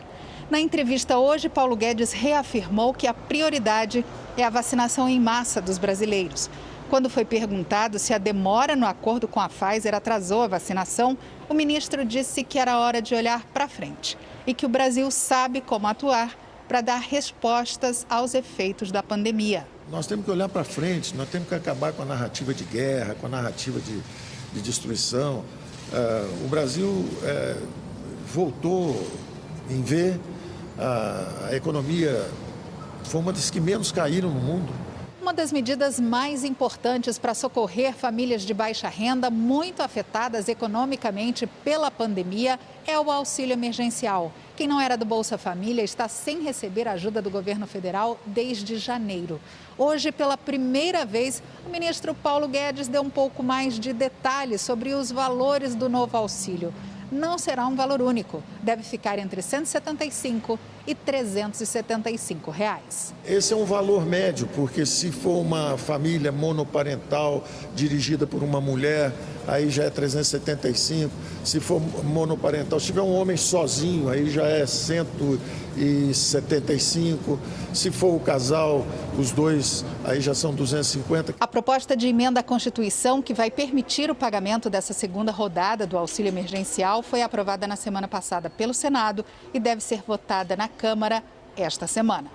Na entrevista hoje, Paulo Guedes reafirmou que a prioridade é a vacinação em massa dos brasileiros. Quando foi perguntado se a demora no acordo com a Pfizer atrasou a vacinação, o ministro disse que era hora de olhar para frente e que o Brasil sabe como atuar para dar respostas aos efeitos da pandemia. Nós temos que olhar para frente, nós temos que acabar com a narrativa de guerra, com a narrativa de destruição. O Brasil voltou em ver a economia, foi uma das que menos caíram no mundo. Uma das medidas mais importantes para socorrer famílias de baixa renda muito afetadas economicamente pela pandemia é o auxílio emergencial. Quem não era do Bolsa Família está sem receber ajuda do governo federal desde janeiro. Hoje, pela primeira vez, o ministro Paulo Guedes deu um pouco mais de detalhes sobre os valores do novo auxílio. Não será um valor único, deve ficar entre R$ 175 e R$ 375. Esse é um valor médio, porque se for uma família monoparental dirigida por uma mulher, aí já é 375. Se for monoparental, se tiver um homem sozinho, aí já é 175. Se for o casal, os dois, aí já são 250. A proposta de emenda à Constituição, que vai permitir o pagamento dessa segunda rodada do auxílio emergencial, foi aprovada na semana passada pelo Senado e deve ser votada na Câmara esta semana.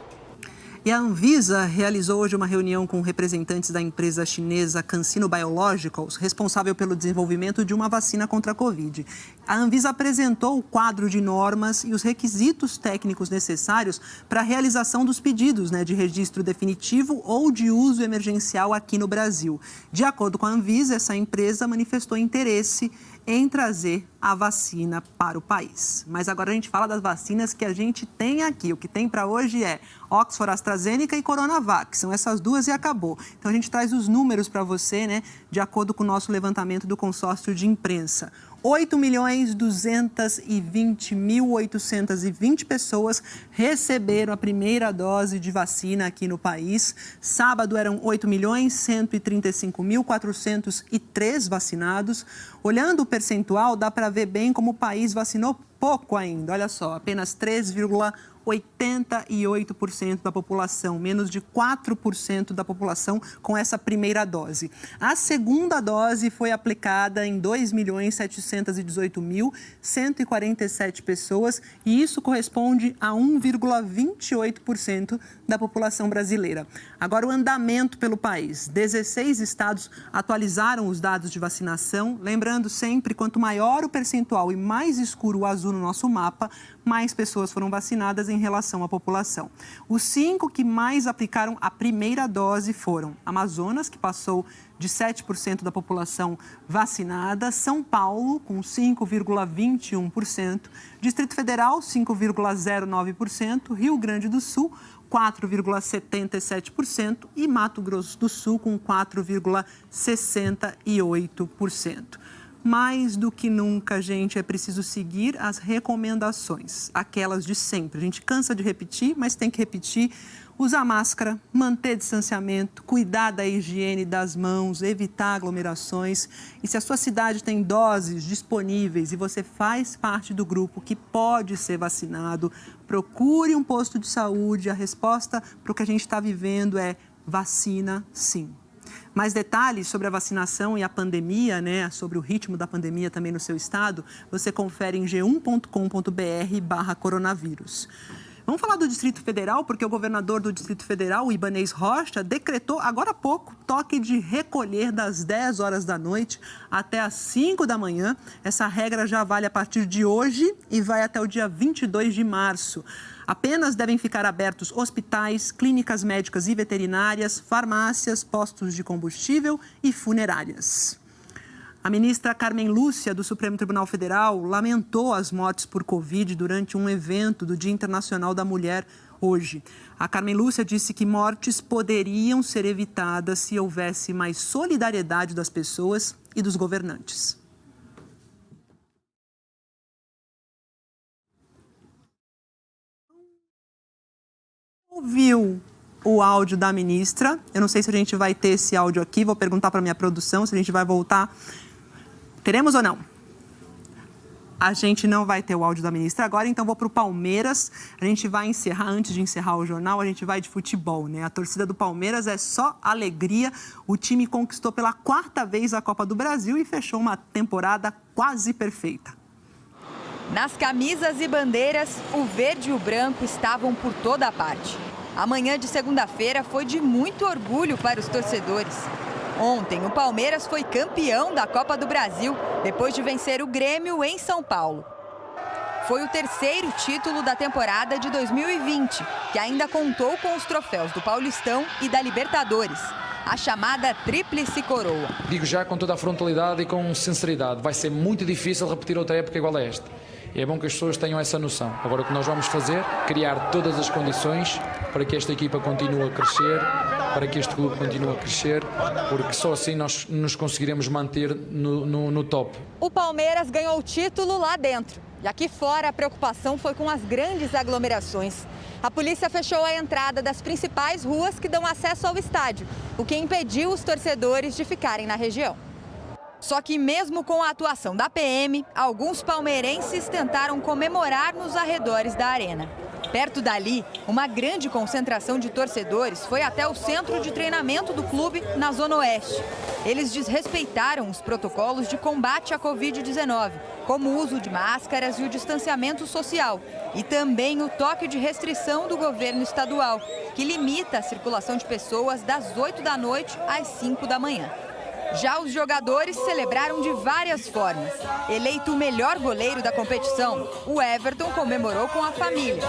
E a Anvisa realizou hoje uma reunião com representantes da empresa chinesa CanSino Biologicals, responsável pelo desenvolvimento de uma vacina contra a Covid. A Anvisa apresentou o quadro de normas e os requisitos técnicos necessários para a realização dos pedidos de registro definitivo ou de uso emergencial aqui no Brasil. De acordo com a Anvisa, essa empresa manifestou interesse em trazer a vacina para o país. Mas agora a gente fala das vacinas que a gente tem aqui. O que tem para hoje é Oxford, AstraZeneca e Coronavac. São essas duas e acabou. Então a gente traz os números para você, de acordo com o nosso levantamento do consórcio de imprensa. 8.220.820 pessoas receberam a primeira dose de vacina aqui no país. Sábado eram 8.135.403 vacinados. Olhando o percentual, dá para ver bem como o país vacinou pouco ainda. Olha só, apenas 3,88% da população, menos de 4% da população com essa primeira dose. A segunda dose foi aplicada em 2.718.147 pessoas e isso corresponde a 1,28% da população brasileira. Agora, o andamento pelo país. 16 estados atualizaram os dados de vacinação. Lembrando sempre, quanto maior o percentual e mais escuro o azul no nosso mapa, mais pessoas foram vacinadas em relação à população. Os 5 que mais aplicaram a primeira dose foram Amazonas, que passou de 7% da população vacinada, São Paulo, com 5,21%, Distrito Federal, 5,09%, Rio Grande do Sul, 4,77% e Mato Grosso do Sul, com 4,68%. Mais do que nunca, gente, é preciso seguir as recomendações, aquelas de sempre. A gente cansa de repetir, mas tem que repetir. Usar máscara, manter distanciamento, cuidar da higiene das mãos, evitar aglomerações. E se a sua cidade tem doses disponíveis e você faz parte do grupo que pode ser vacinado, procure um posto de saúde. A resposta para o que a gente está vivendo é vacina, sim. Mais detalhes sobre a vacinação e a pandemia, sobre o ritmo da pandemia também no seu estado, você confere em g1.com.br/coronavírus. Vamos falar do Distrito Federal, porque o governador do Distrito Federal, o Ibanez Rocha, decretou agora há pouco toque de recolher das 10 horas da noite até as 5 da manhã. Essa regra já vale a partir de hoje e vai até o dia 22 de março. Apenas devem ficar abertos hospitais, clínicas médicas e veterinárias, farmácias, postos de combustível e funerárias. A ministra Carmen Lúcia, do Supremo Tribunal Federal, lamentou as mortes por Covid durante um evento do Dia Internacional da Mulher hoje. A Carmen Lúcia disse que mortes poderiam ser evitadas se houvesse mais solidariedade das pessoas e dos governantes. Ouviu o áudio da ministra? Eu não sei se a gente vai ter esse áudio aqui, vou perguntar para a minha produção se a gente vai voltar. Teremos ou não? A gente não vai ter o áudio da ministra agora, então vou para o Palmeiras. A gente vai encerrar, antes de encerrar o jornal, a gente vai de futebol, né? A torcida do Palmeiras é só alegria. O time conquistou pela 4ª vez a Copa do Brasil e fechou uma temporada quase perfeita. Nas camisas e bandeiras, o verde e o branco estavam por toda a parte. A manhã de segunda-feira foi de muito orgulho para os torcedores. Ontem, o Palmeiras foi campeão da Copa do Brasil, depois de vencer o Grêmio em São Paulo. Foi o 3º título da temporada de 2020, que ainda contou com os troféus do Paulistão e da Libertadores, a chamada Tríplice Coroa. Digo já com toda a frontalidade e com sinceridade, vai ser muito difícil repetir outra época igual a esta. E é bom que as pessoas tenham essa noção. Agora, o que nós vamos fazer, criar todas as condições para que esta equipa continue a crescer, para que este clube continue a crescer, porque só assim nós nos conseguiremos manter no top. O Palmeiras ganhou o título lá dentro. E aqui fora a preocupação foi com as grandes aglomerações. A polícia fechou a entrada das principais ruas que dão acesso ao estádio, o que impediu os torcedores de ficarem na região. Só que mesmo com a atuação da PM, alguns palmeirenses tentaram comemorar nos arredores da arena. Perto dali, uma grande concentração de torcedores foi até o centro de treinamento do clube na Zona Oeste. Eles desrespeitaram os protocolos de combate à Covid-19, como o uso de máscaras e o distanciamento social, e também o toque de restrição do governo estadual, que limita a circulação de pessoas das 8 da noite às 5 da manhã. Já os jogadores celebraram de várias formas. Eleito o melhor goleiro da competição, o Everton comemorou com a família.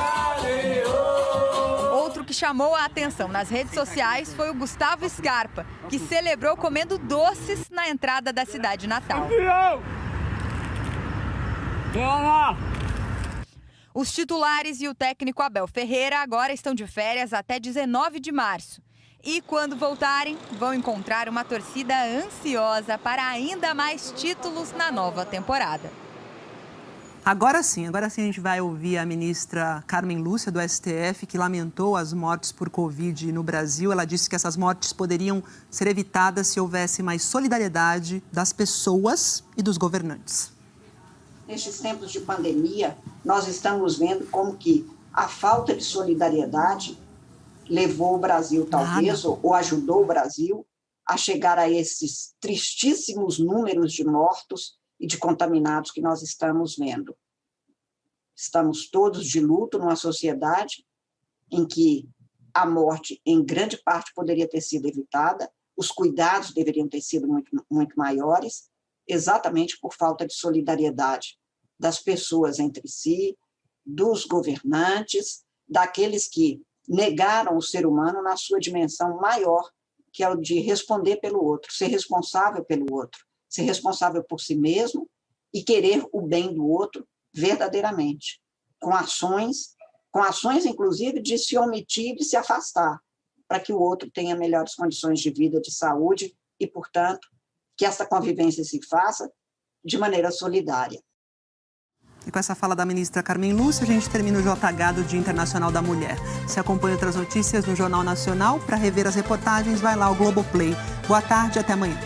Outro que chamou a atenção nas redes sociais foi o Gustavo Scarpa, que celebrou comendo doces na entrada da cidade natal. Os titulares e o técnico Abel Ferreira agora estão de férias até 19 de março. E quando voltarem, vão encontrar uma torcida ansiosa para ainda mais títulos na nova temporada. Agora sim a gente vai ouvir a ministra Carmen Lúcia, do STF, que lamentou as mortes por Covid no Brasil. Ela disse que essas mortes poderiam ser evitadas se houvesse mais solidariedade das pessoas e dos governantes. Nestes tempos de pandemia, nós estamos vendo como que a falta de solidariedade levou o Brasil, talvez, ou ajudou o Brasil a chegar a esses tristíssimos números de mortos e de contaminados que nós estamos vendo. Estamos todos de luto numa sociedade em que a morte, em grande parte, poderia ter sido evitada, os cuidados deveriam ter sido muito maiores, exatamente por falta de solidariedade das pessoas entre si, dos governantes, daqueles que negaram o ser humano na sua dimensão maior, que é o de responder pelo outro, ser responsável pelo outro, ser responsável por si mesmo e querer o bem do outro verdadeiramente, com ações inclusive de se omitir, de se afastar, para que o outro tenha melhores condições de vida, de saúde e, portanto, que essa convivência se faça de maneira solidária. E com essa fala da ministra Carmen Lúcia, a gente termina o JH do Dia Internacional da Mulher. Se acompanha outras notícias no Jornal Nacional, para rever as reportagens, vai lá ao Globoplay. Boa tarde, até amanhã.